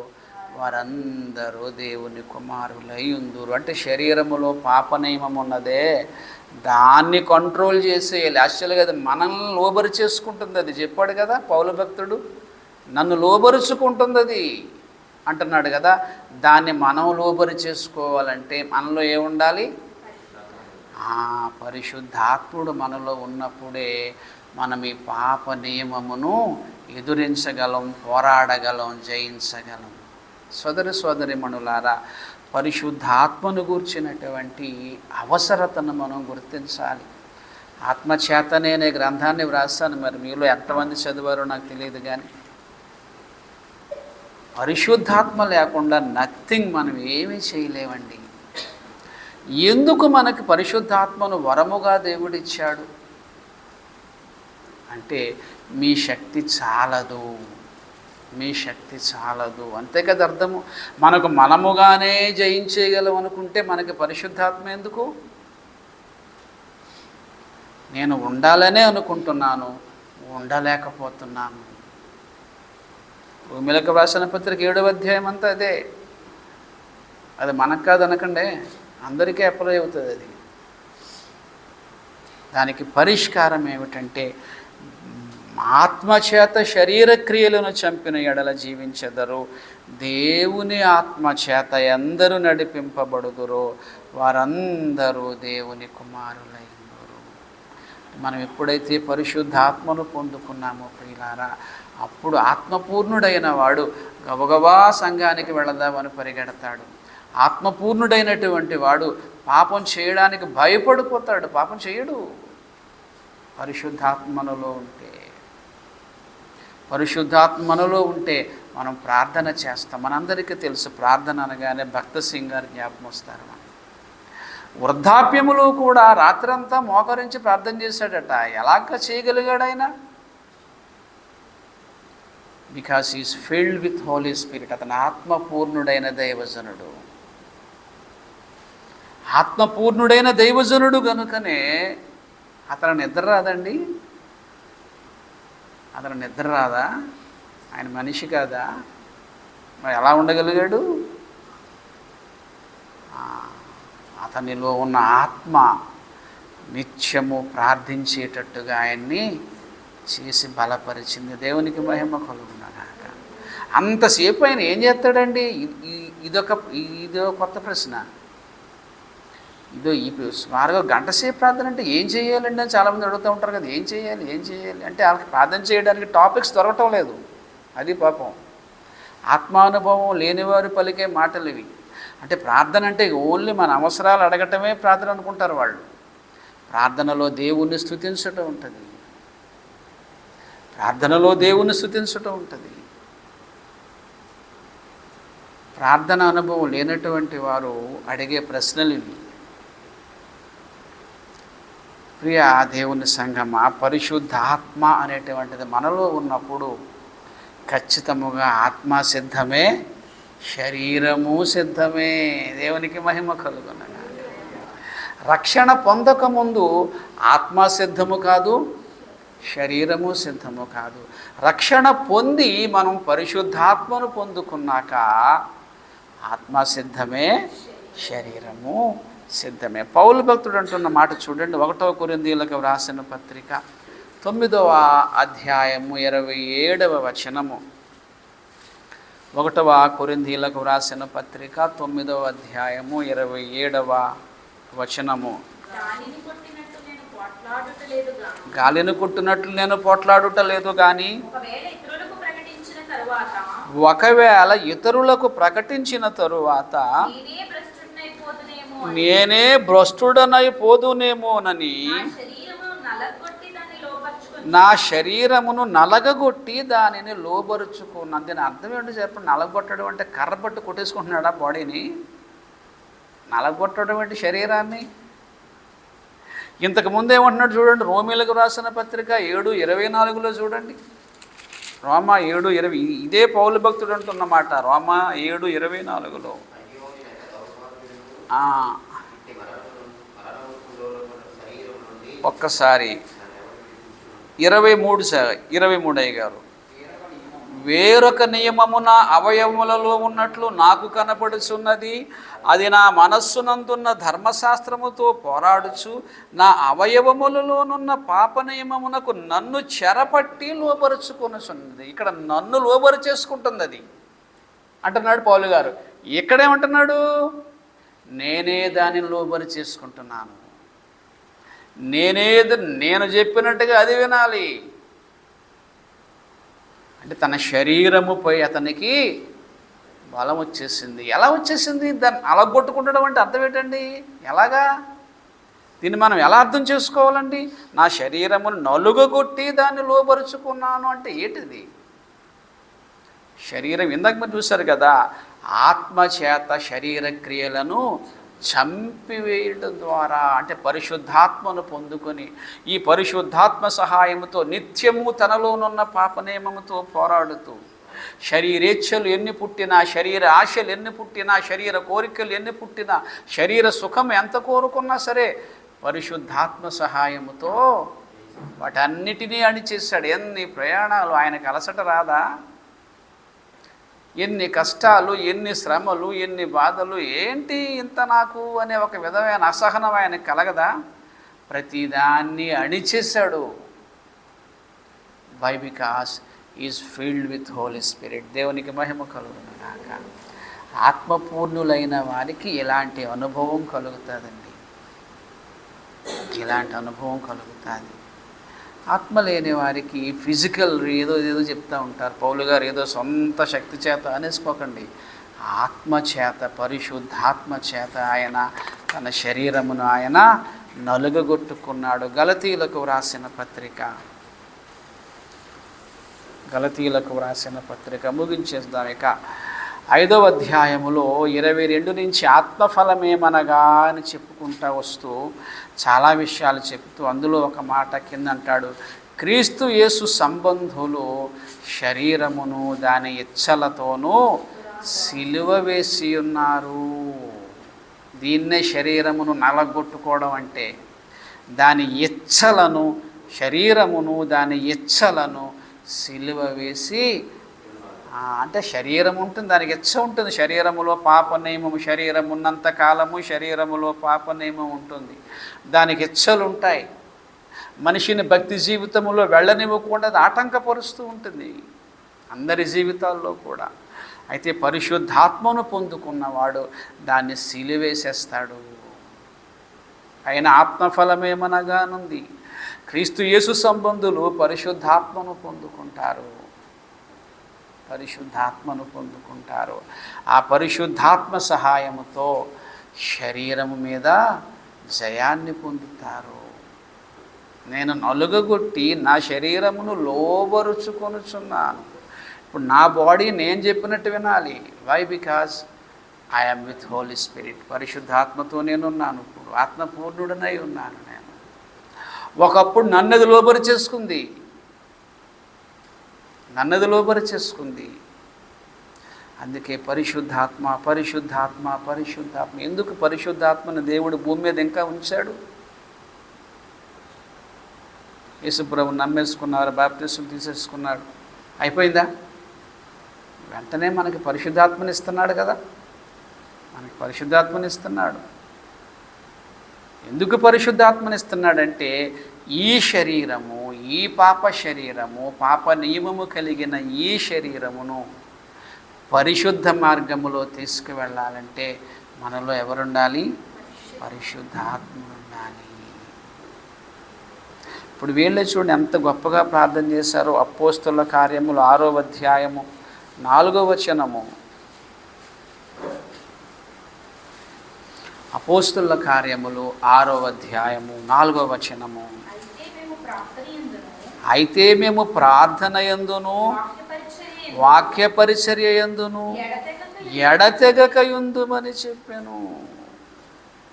వారందరూ దేవుని కుమారులై ఉందురు. అంటే శరీరములో పాప నియమం ఉన్నదే, దాన్ని కంట్రోల్ చేసేయాలి. యాక్చువల్గా అది మనల్ని లోబరి చేసుకుంటుంది. అది చెప్పాడు కదా పౌలు భక్తుడు, నన్ను లోబరుచుకుంటుంది అది అంటున్నాడు కదా. దాన్ని మనం లోబరి చేసుకోవాలంటే మనలో ఏముండాలి? పరిశుద్ధాత్ముడు మనలో ఉన్నప్పుడే మనం ఈ పాప నియమమును ఎదురించగలం, పోరాడగలం, జయించగలం. సోదరిమణులారా, పరిశుద్ధాత్మను గూర్చినటువంటి అవసరతను మనం గుర్తించాలి. ఆత్మచేతనే అనే గ్రంథాన్ని వ్రాస్తాను. మరి మీలో ఎంతమంది చదివారో నాకు తెలియదు, కానీ పరిశుద్ధాత్మ లేకుండా నథింగ్, మనం ఏమీ చేయలేమండి. ఎందుకు మనకి పరిశుద్ధాత్మను వరముగా దేవుడిచ్చాడు అంటే మీ శక్తి చాలదు, అంతే కదా అర్థము. మనకు మనముగానే జయించేయగలం అనుకుంటే మనకి పరిశుద్ధాత్మ ఎందుకు? నేను ఉండాలనే అనుకుంటున్నాను, ఉండలేకపోతున్నాను. రోమీయులకు రాసిన పత్రిక 7వ అధ్యాయం అంతా అదే. అది మనకు కాదు అనకండి, అందరికీ అప్లై అవుతుంది. అది దానికి పరిష్కారం ఏమిటంటే ఆత్మచేత శరీర క్రియలను చంపిన ఎడల జీవించెదరు, దేవుని ఆత్మచేత ఎందరు నడిపింపబడుదురో వారందరూ దేవుని కుమారులైనరు. మనం ఎప్పుడైతే పరిశుద్ధాత్మను పొందుకున్నామో ప్రియులారా, అప్పుడు ఆత్మపూర్ణుడైన వాడు గబగబా సంఘానికి వెళదామని పరిగెడతాడు. ఆత్మపూర్ణుడైనటువంటి వాడు పాపం చేయడానికి భయపడిపోతాడు, పాపం చేయడు. పరిశుద్ధాత్మలో ఉంటే మనం ప్రార్థన చేస్తాం. మనందరికీ తెలుసు, ప్రార్థన అనగానే భక్త సింగ్ గారు జ్ఞాపకం వస్తారు. మనం వృద్ధాప్యములో కూడా రాత్రంతా మోకరించి ప్రార్థన చేశాడట. ఎలాగ చేయగలిగాడు ఆయన? Because is filled with Holi Spirit. అతను ఆత్మపూర్ణుడైన దైవజనుడు. ఆత్మపూర్ణుడైన దైవజనుడు కనుకనే అతను నిద్ర రాదండి. అతను నిద్ర రాదా? ఆయన మనిషి కాదా? మరి ఎలా ఉండగలిగాడు? అతనిలో ఉన్న ఆత్మ నిత్యము ప్రార్థించేటట్టుగా ఆయన్ని చేసి బలపరిచింది. దేవునికి మహిమ కలుగునగాక. అంతసేపు ఆయన ఏం చేస్తాడండి? ఇదొక కొత్త ప్రశ్న. ఇప్పుడు సుమారుగా గంట సేపు ప్రార్థన అంటే ఏం చేయాలండి అని చాలామంది అడుగుతూ ఉంటారు కదా. ఏం చేయాలి అంటే వాళ్ళకి ప్రార్థన చేయడానికి టాపిక్స్ దొరకటం లేదు. అది పాపం. ఆత్మానుభవం లేనివారు పలికే మాటలు ఇవి. అంటే ప్రార్థన అంటే ఓన్లీ మన అవసరాలు అడగటమే ప్రార్థన అనుకుంటారు వాళ్ళు. ప్రార్థనలో దేవుణ్ణి స్తుతించటం ఉంటుంది. ప్రార్థన అనుభవం లేనటువంటి వారు అడిగే ప్రశ్నలు ఇవి. ప్రియ దేవుని సంఘమా, పరిశుద్ధాత్మ అనేటువంటిది మనలో ఉన్నప్పుడు ఖచ్చితముగా ఆత్మ సిద్ధమే, శరీరము సిద్ధమే. దేవునికి మహిమ కలుగునగా. రక్షణ పొందకముందు ఆత్మ సిద్ధము కాదు, శరీరము సిద్ధము కాదు. రక్షణ పొంది మనం పరిశుద్ధాత్మను పొందుకున్నాక ఆత్మ సిద్ధమే, శరీరము సిద్ధమే. పౌలు భక్తుడు అంటున్న మాట చూడండి. 1 కొరింథీయులకు వ్రాసిన పత్రిక 9వ అధ్యాయము 27వ వచనము. 1 కొరింథీయులకు వ్రాసిన పత్రిక 9వ అధ్యాయము 27వ వచనము. గాలిని కొట్టినట్లు నేను పోట్లాడుట లేదు కానీ, ఒకవేళ ఇతరులకు ప్రకటించిన తరువాత నేనే భ్రష్టుడనైపోదునేమోనని నా శరీరమును నలగగొట్టి దానిని లోబరుచుకున్నాను. దీని అర్థం ఏంటో చెప్పండి. నలగొట్టడం అంటే కర్ర పట్టు కొట్టేసుకుంటున్నాడా బాడీని? నలగొట్టడం అంటే శరీరాన్ని. ఇంతకుముందు ఏమంటున్నాడు చూడండి. రోమీలకు రాసిన పత్రిక 7:24 చూడండి. రోమా 7:20. ఇదే పౌలు భక్తుడు అంటున్నమాట. రోమా 7:24. ఒక్కసారి 23 అయ్యగారు. వేరొక నియమము నా అవయవములలో ఉన్నట్లు నాకు కనపడుచున్నది. అది నా మనస్సునందున్న ధర్మశాస్త్రముతో పోరాడుచు నా అవయవములలోనున్న పాప నియమమునకు నన్ను చెరపట్టి లోబరుచుకొనుచున్నది. ఇక్కడ నన్ను లోబరు చేసుకుంటుంది అది అంటున్నాడు పౌలు గారు. ఇక్కడేమంటున్నాడు? నేనే దానిని లోబరి చేసుకుంటున్నాను. నేను చెప్పినట్టుగా అది వినాలి. అంటే తన శరీరముపై అతనికి బలం వచ్చేసింది. ఎలా వచ్చేసింది? దాన్ని అలగొట్టుకుంటడం అంటే అర్థం ఏంటండి? ఎలాగా? దీన్ని మనం ఎలా అర్థం చేసుకోవాలండి? నా శరీరమును నలుగగొట్టి దాన్ని లోబరుచుకున్నాను అంటే ఏంటిది? శరీరం ఇందాక మీరు చూశారు కదా, ఆత్మచేత శరీర క్రియలను చంపివేయడం ద్వారా, అంటే పరిశుద్ధాత్మను పొందుకొని ఈ పరిశుద్ధాత్మ సహాయముతో నిత్యము తనలోనున్న పాపనియమముతో పోరాడుతూ శరీరేచ్ఛలు ఎన్ని పుట్టినా, శరీర ఆశలు ఎన్ని పుట్టినా, శరీర కోరికలు ఎన్ని పుట్టినా, శరీర సుఖం ఎంత కోరుకున్నా సరే పరిశుద్ధాత్మ సహాయముతో వాటన్నిటినీ అణిచేశాడు. ఎన్ని ప్రయాణాలు, ఆయనకు అలసట రాదా? ఎన్ని కష్టాలు, ఎన్ని శ్రమలు, ఎన్ని బాధలు, ఏంటి ఇంత నాకు అనే ఒక విధమైన అసహనం ఆయనకు కలగదా? ప్రతిదాన్ని అణిచేశాడు. Why? Because is filled with Holi spirit. దేవునికి మహిమ కలుగును గాక. ఆత్మపూర్ణులైన వారికి ఇలాంటి అనుభవం కలుగుతుందండి. ఇలాంటి అనుభవం కలుగుతుంది. ఆత్మ లేని వారికి ఫిజికల్ ఏదో చెప్తూ ఉంటారు. పౌలు గారు ఏదో సొంత శక్తి చేత అనేసుకోకండి. ఆత్మ చేత, పరిశుద్ధాత్మ చేత ఆయన తన శరీరమును ఆయన నలుగగొట్టుకున్నాడు. గలతీయులకు వ్రాసిన పత్రిక ముగించేద్దాం. ఇక 5వ అధ్యాయములో 22 నుంచి ఆత్మఫలమేమనగా అని చెప్పుకుంటూ వస్తూ చాలా విషయాలు చెప్తూ అందులో ఒక మాట కింద అంటాడు, క్రీస్తు యేసు సంబంధులు శరీరమును దాని ఇచ్చలతోనూ సిలువ వేసి ఉన్నారు. దీన్నే శరీరమును నలగొట్టుకోవడం అంటే. దాని ఇచ్చలను, శరీరమును దాని ఇచ్చలను సిలువ వేసి, అంటే శరీరం ఉంటుంది, దానికి ఇచ్చ ఉంటుంది. శరీరములో పాప నియమము, శరీరం ఉన్నంత కాలము శరీరములో పాప నియమం ఉంటుంది, దానికి ఇచ్చలు ఉంటాయి. మనిషిని భక్తి జీవితంలో వెళ్ళనివ్వకుండా అది ఆటంకపరుస్తూ ఉంటుంది అందరి జీవితాల్లో కూడా. అయితే పరిశుద్ధాత్మను పొందుకున్నవాడు దాన్ని సిలువేసేస్తాడు. ఆయన ఆత్మఫలమేమనగానుంది. క్రీస్తు యేసు సంబంధులు పరిశుద్ధాత్మను పొందుకుంటారు. ఆ పరిశుద్ధాత్మ సహాయముతో శరీరము మీద జయాన్ని పొందుతారు. నేను నలుగగొట్టి నా శరీరమును లోబరుచుకొనుచున్నాను. ఇప్పుడు నా బాడీ నేను చెప్పినట్టు వినాలి. Why? Because I'm with Holi Spirit. పరిశుద్ధాత్మతో నేనున్నాను. ఇప్పుడు ఆత్మపూర్ణుడనై ఉన్నాను నేను. ఒకప్పుడు నన్నది లోబరిచేసుకుంది. అందుకే పరిశుద్ధాత్మ. ఎందుకు పరిశుద్ధాత్మను దేవుడు భూమి మీద ఇంకా ఉంచాడు? యేసుప్రభు నమ్మేసుకున్నారు, బాప్తిసం తీసేసుకున్నాడు, అయిపోయిందా? వెంటనే మనకి పరిశుద్ధాత్మని ఇస్తున్నాడు కదా. ఎందుకు పరిశుద్ధాత్మని ఇస్తున్నాడంటే ఈ శరీరము, ఈ పాప శరీరము, పాప నియమము కలిగిన ఈ శరీరమును పరిశుద్ధ మార్గములో తీసుకువెళ్ళాలంటే మనలో ఎవరుండాలి? పరిశుద్ధాత్మ ఉండాలి. ఇప్పుడు వీళ్ళే చూడండి ఎంత గొప్పగా ప్రార్థన చేశారో. అపోస్తలుల కార్యములు 6వ అధ్యాయము 4వ వచనము. అపోస్తలుల కార్యములు 6వ అధ్యాయము 4వ వచనము. అయితే మేము ప్రార్థన యందును వాక్య పరిచర్య యందును ఎడతెగక యుందుమని చెప్పాను.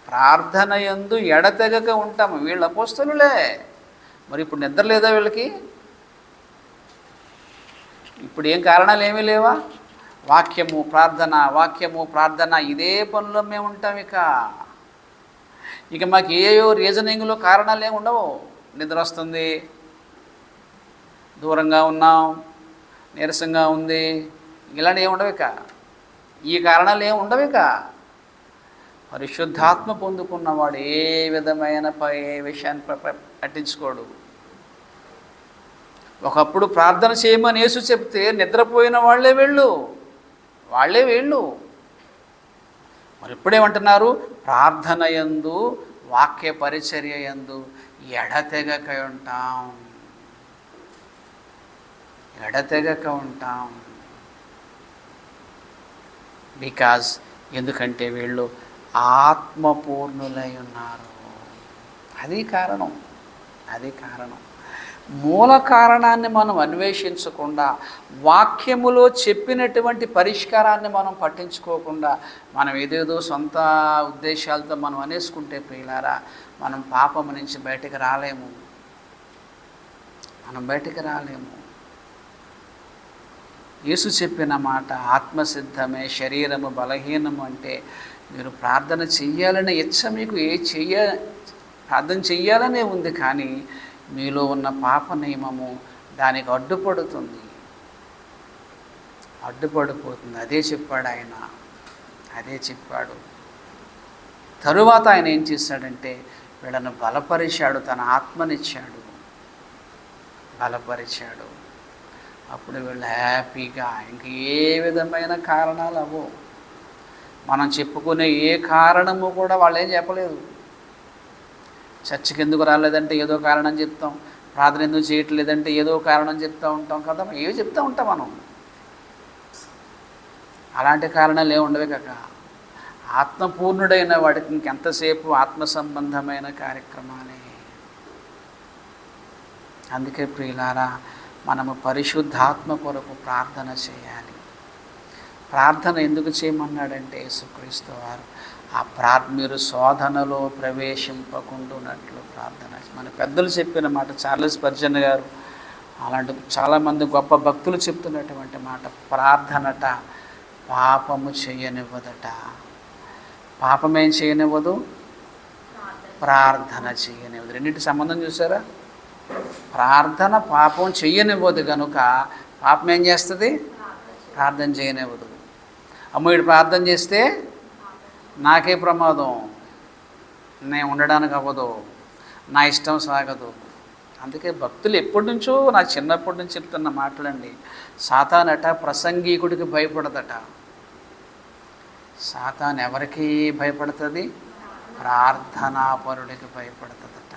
ప్రార్థన యందు ఎడతెగక ఉంటాము. వీళ్ళ అపోస్తలులే. మరి ఇప్పుడు నిద్ర లేదా వీళ్ళకి? ఇప్పుడు ఏం కారణాలు ఏమీ లేవా? వాక్యము ప్రార్థన ఇదే పనుల్లో మేము ఉంటాం. ఇక మాకు ఏయో రీజనింగ్లో కారణాలు ఏమి ఉండవు. నిద్ర వస్తుంది, దూరంగా ఉన్నాం, నీరసంగా ఉంది, ఇలాంటివి ఏమి ఉండవు. ఈ కారణాలు ఏమి ఉండవు. పరిశుద్ధాత్మ పొందుకున్నవాడు ఏ విధమైన విషయాన్ని పట్టించుకోడు. ఒకప్పుడు ప్రార్థన చేయమని యేసు చెప్తే నిద్రపోయిన వాళ్ళే వీళ్ళు. మరి ఇప్పుడేమంటున్నారు? ప్రార్థన యందు వాక్య పరిచర్య యందు ఎడతెగక ఉంటాం. బికాజ్ ఎందుకంటే వీళ్ళు ఆత్మపూర్ణులై ఉన్నారు. అది కారణం. మూల కారణాన్ని మనం అన్వేషించకుండా, వాక్యములో చెప్పినటువంటి పరిష్కారాన్ని మనం పట్టించుకోకుండా, మనం ఏదేదో సొంత ఉద్దేశాలతో మనం అనేసుకుంటే ప్రియులారా, మనం పాపము నుంచి బయటికి రాలేము. యేసు చెప్పిన మాట ఆత్మసిద్ధమే, శరీరము బలహీనము. అంటే మీరు ప్రార్థన చెయ్యాలనే ఇచ్చ మీకు ప్రార్థన చెయ్యాలనే ఉంది, కానీ మీలో ఉన్న పాప నియమము దానికి అడ్డుపడిపోతుంది. అదే చెప్పాడు. తరువాత ఆయన ఏం చేశాడంటే వీళ్ళను బలపరిచాడు, తన ఆత్మనిచ్చాడు, బలపరిచాడు. అప్పుడు వీళ్ళు హ్యాపీగా, ఇంక ఏ విధమైన కారణాలు అవ్వవు. మనం చెప్పుకునే ఏ కారణము కూడా వాళ్ళు ఏం చెప్పలేదు. చర్చికి ఎందుకు రాలేదంటే ఏదో కారణం చెప్తాం, ప్రార్థన ఎందుకు చేయట్లేదంటే ఏదో కారణం చెప్తూ ఉంటాం కదా, ఏవి చెప్తూ ఉంటాం మనం. అలాంటి కారణాలు ఏమి ఉండవే కాక ఆత్మపూర్ణుడైన వాడికి ఇంకెంతసేపు ఆత్మ సంబంధమైన కార్యక్రమాలే. అందుకే ప్రియులారా, మనము పరిశుద్ధాత్మ కొరకు ప్రార్థన చేయాలి. ప్రార్థన ఎందుకు చేయమన్నాడంటే యేసుక్రీస్తు వారు మీరు శోధనలో ప్రవేశింపకుండానట్లు ప్రార్థన. మన పెద్దలు చెప్పిన మాట, చార్లెస్ స్పర్జన్ గారు అలాంటి చాలామంది గొప్ప భక్తులు చెప్తున్నటువంటి మాట, ప్రార్థనట పాపము చేయనివ్వదట. పాపం ఏం చేయనివ్వదు, ప్రార్థన చేయనివ్వదు. రెండింటి సంబంధం చూసారా? ప్రార్థన పాపం చెయ్యనివ్వదు కనుక పాపం ఏం చేస్తుంది, ప్రార్థన చేయనివ్వదు. అమ్మ వీడు ప్రార్థన చేస్తే నాకే ప్రమాదం, నేను ఉండడానికి అవ్వదు, నా ఇష్టం సాగదు. అందుకే భక్తులు ఎప్పటి నుంచో, నా చిన్నప్పటి నుంచి చెప్తున్న మాటలండి. సాతానట ప్రసంగీకుడికి భయపడదట. సాతాన్ ఎవరికి భయపడుతుంది? ప్రార్థనాపరుడికి భయపడుతుందట.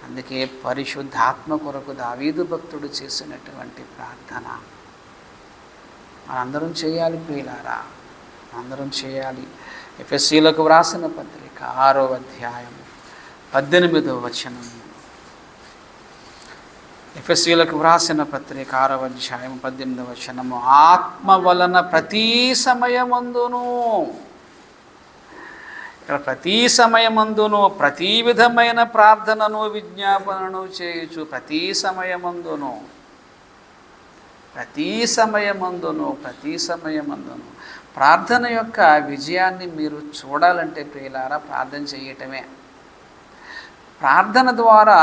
అందుకే పరిశుద్ధాత్మ కొరకు దావీదు భక్తుడు చేసినటువంటి ప్రార్థన మనందరం చేయాలి ప్రియులారా, అందరం చేయాలి. ఎఫెసీయులకు వ్రాసిన పత్రిక 6వ అధ్యాయం 18వ వచనం. ఎఫెసీయులకు వ్రాసిన పత్రిక 6వ అధ్యాయం 18వ వచనము. ఆత్మ వలన ప్రతి సమయమందును, ఇక్కడ ప్రతి సమయమందును ప్రతి విధమైన ప్రార్థనను విజ్ఞాపనను చేయుచు, ప్రతి సమయమందును, ప్రతి సమయమందును, ప్రతి సమయమందును. ప్రార్థన యొక్క విజయాన్ని మీరు చూడాలంటే ప్రియులారా, ప్రార్థన చేయటమే. ప్రార్థన ద్వారా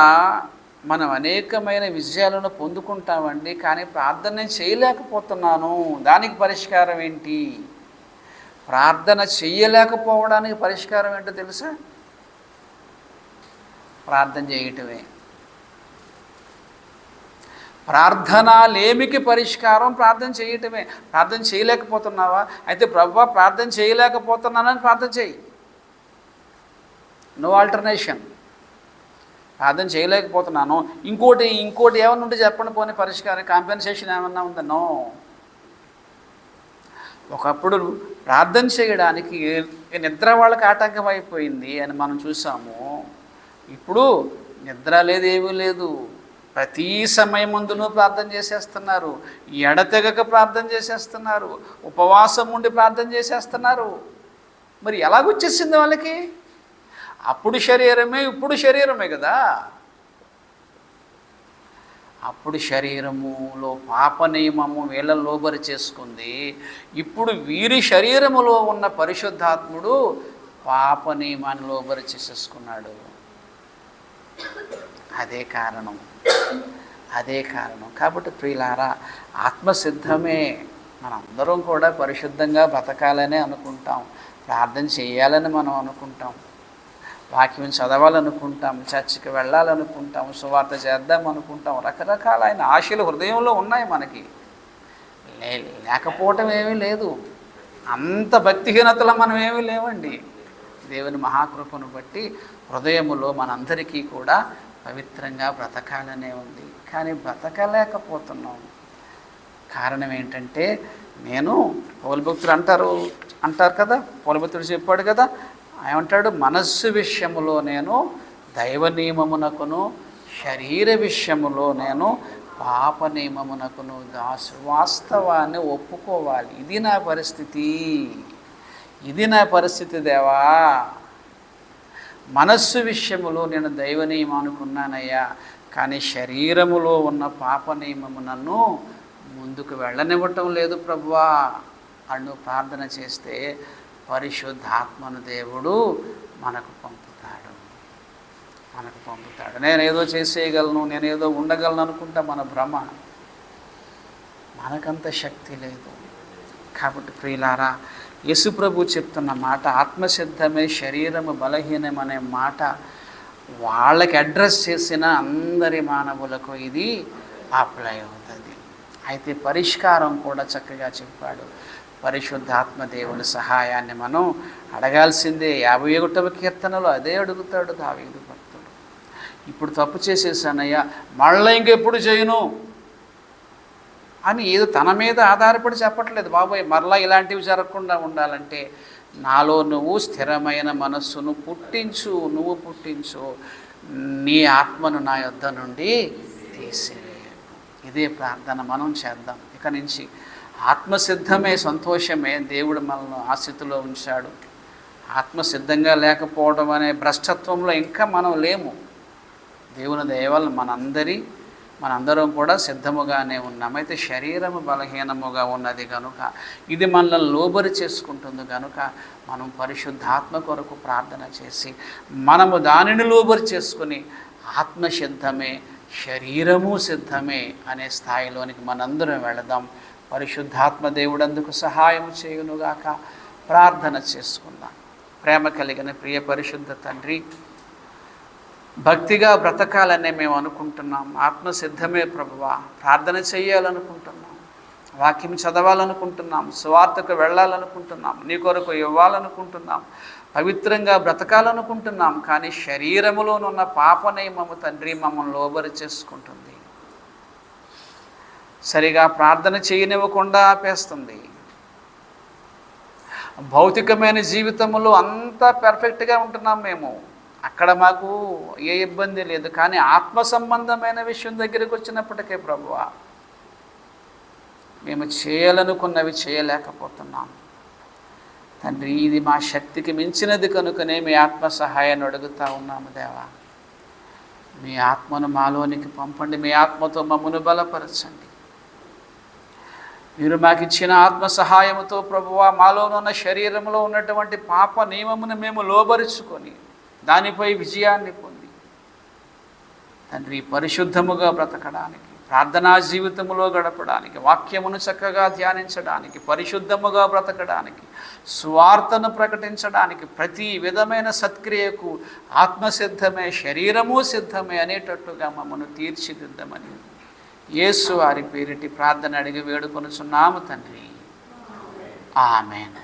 మనం అనేకమైన విజయాలను పొందుకుంటామండి. కానీ ప్రార్థన నేను చేయలేకపోతున్నాను, దానికి పరిష్కారం ఏంటి? ప్రార్థన చెయ్యలేకపోవడానికి పరిష్కారం ఏంటో తెలుసా? ప్రార్థన చేయటమే. ప్రార్థన లేమికి పరిష్కారం ప్రార్థన చేయటమే. ప్రార్థన చేయలేకపోతున్నావా? అయితే ప్రభువా ప్రార్థన చేయలేకపోతున్నానని ప్రార్థన చేయి. No alternation. ప్రార్థన చేయలేకపోతున్నాను, ఇంకోటి ఏమన్నా ఉంటే చెప్పండి, పోనీ పరిష్కారం, కాంపెన్సేషన్ ఏమన్నా ఉందా? నో. ఒకప్పుడు ప్రార్థన చేయడానికి నిద్ర వాళ్ళకి ఆటంకం అయిపోయింది అని మనం చూసాము. ఇప్పుడు నిద్ర లేదు, ఏమీ లేదు. ప్రతి సమయమందును ప్రార్థన చేసేస్తున్నారు, ఎడతెగక ప్రార్థన చేసేస్తున్నారు, ఉపవాసం ఉండి ప్రార్థన చేసేస్తున్నారు. మరి ఎలాగొచ్చేసింది వాళ్ళకి? అప్పుడు శరీరమే, ఇప్పుడు శరీరమే కదా. అప్పుడు శరీరములో పాప నియమము వీళ్ళ లోబరి చేసుకుంది. ఇప్పుడు వీరి శరీరములో ఉన్న పరిశుద్ధాత్ముడు పాప నియమాన్ని లోబరి చేసేసుకున్నాడు. అదే కారణం. కాబట్టి ప్రియులారా, ఆత్మసిద్ధమే. మనందరం కూడా పరిశుద్ధంగా బతకాలని అనుకుంటాం, ప్రార్థన చేయాలని మనం అనుకుంటాం, వాక్యం చదవాలనుకుంటాం, చర్చికి వెళ్ళాలనుకుంటాం, సువార్త చేద్దాం అనుకుంటాం. రకరకాల ఆయన ఆశలు హృదయంలో ఉన్నాయి. మనకి లేకపోవటం ఏమీ లేదు. అంత భక్తిహీనతలో మనం ఏమీ లేవండి. దేవుని మహాకృపను బట్టి హృదయములో మనందరికీ కూడా పవిత్రంగా బ్రతకాలనే ఉంది. కానీ బ్రతకలేకపోతున్నాం. కారణం ఏంటంటే, నేను పౌలు భక్తుడు అంటారు కదా, పౌలు భక్తుడు చెప్పాడు కదా, ఏమంటాడు? మనస్సు విషయములో నేను దైవ నియమమునకును, శరీర విషయములో నేను పాప నియమమునకును దాసు. వాస్తవాన్ని ఒప్పుకోవాలి. ఇది నా పరిస్థితి దేవా. మనస్సు విషయములో నేను దైవ నియమం అనుకున్నానయ్యా, కానీ శరీరములో ఉన్న పాప నియమము నన్ను ముందుకు వెళ్ళనివ్వటం లేదు ప్రభువా అని ప్రార్థన చేస్తే పరిశుద్ధాత్మను దేవుడు మనకు పంపుతాడు. నేనేదో చేసేయగలను, నేనేదో ఉండగలను అనుకుంటా మన భ్రమ. మనకంత శక్తి లేదు. కాబట్టి ప్రియులారా, యేసుప్రభు చెప్తున్న మాట ఆత్మసిద్ధమే శరీరము బలహీనం అనే మాట వాళ్ళకి అడ్రస్ చేసిన అందరి మానవులకు ఇది అప్లై అవుతుంది. అయితే పరిష్కారం కూడా చక్కగా చెప్పాడు. పరిశుద్ధాత్మ దేవుని సహాయాన్ని మనం అడగాల్సిందే. 51వ కీర్తనలో అదే అడుగుతాడు దావీదు భక్తుడు. ఇప్పుడు తప్పు చేసేసానయ్యా, మళ్ళీ ఇంకెప్పుడు చేయను అని ఏదో తన మీద ఆధారపడి చెప్పట్లేదు. బాబోయ్ మరలా ఇలాంటివి జరగకుండా ఉండాలంటే నాలో నువ్వు స్థిరమైన మనస్సును పుట్టించు, నువ్వు పుట్టించు, నీ ఆత్మను నా యొద్ద నుండి తీసివే. ఇదే ప్రార్థన మనం చేద్దాం. ఇక నుంచి ఆత్మసిద్ధమే సంతోషమే. దేవుడు మనల్ని ఆ స్థితిలో ఉంచాడు. ఆత్మసిద్ధంగా లేకపోవడం అనే భ్రష్టత్వంలో ఇంకా మనం లేము. దేవుని దయ వల్ల మనందరం కూడా సిద్ధముగానే ఉన్నాం. అయితే శరీరము బలహీనముగా ఉన్నది కనుక, ఇది మనల్ని లోబరి చేసుకుంటుంది కనుక మనం పరిశుద్ధాత్మ కొరకు ప్రార్థన చేసి మనము దానిని లోబరి చేసుకుని ఆత్మసిద్ధమే శరీరము సిద్ధమే అనే స్థాయిలోనికి మనందరం వెళదాం. పరిశుద్ధాత్మ దేవుడు అందుకు సహాయం చేయునుగాక. ప్రార్థన చేసుకుందాం. ప్రేమ కలిగిన ప్రియ పరిశుద్ధ తండ్రి, భక్తిగా బ్రతకాలనే మేము అనుకుంటున్నాం. ఆత్మసిద్ధమే ప్రభువా. ప్రార్థన చేయాలనుకుంటున్నాం, వాక్యం చదవాలనుకుంటున్నాం, సువార్తకు వెళ్ళాలనుకుంటున్నాం, నీ కొరకు ఇవ్వాలనుకుంటున్నాం, పవిత్రంగా బ్రతకాలనుకుంటున్నాం. కానీ శరీరములోనున్న పాపనియమము తండ్రి మమ్మల్ని లోబరి చేసుకుంటుంది. సరిగా ప్రార్థన చేయనివ్వకుండా ఆపేస్తుంది. భౌతికమైన జీవితంలో అంతా పర్ఫెక్ట్గా ఉంటున్నాం మేము, అక్కడ మాకు ఏ ఇబ్బంది లేదు. కానీ ఆత్మ సంబంధమైన విషయం దగ్గరికి వచ్చినప్పటికే ప్రభువా మేము చేయాలనుకున్నవి చేయలేకపోతున్నాం తండ్రి. ఇది మా శక్తికి మించినది కనుకనే మీ ఆత్మ సహాయాన్ని అడుగుతూ ఉన్నాము దేవా. మీ ఆత్మను మాలోనికి పంపండి. మీ ఆత్మతో మమ్మను బలపరచండి. మీరు మాకు ఇచ్చిన ఆత్మ సహాయముతో ప్రభువా మాలోనున్న శరీరంలో ఉన్నటువంటి పాప నియమమును మేము లోబరుచుకొని దానిపై విజయాన్ని పొంది తండ్రి పరిశుద్ధముగా బ్రతకడానికి, ప్రార్థనా జీవితములో గడపడానికి, వాక్యమును చక్కగా ధ్యానించడానికి, పరిశుద్ధముగా బ్రతకడానికి, స్వార్థను ప్రకటించడానికి, ప్రతి విధమైన సత్క్రియకు ఆత్మసిద్ధమే శరీరము సిద్ధమే అనేటట్టుగా మమ్మను తీర్చిదిద్దమని యేసు వారి పేరిటి ప్రార్థన అడిగి వేడుకొనుచున్నాము తండ్రి. ఆమేన్.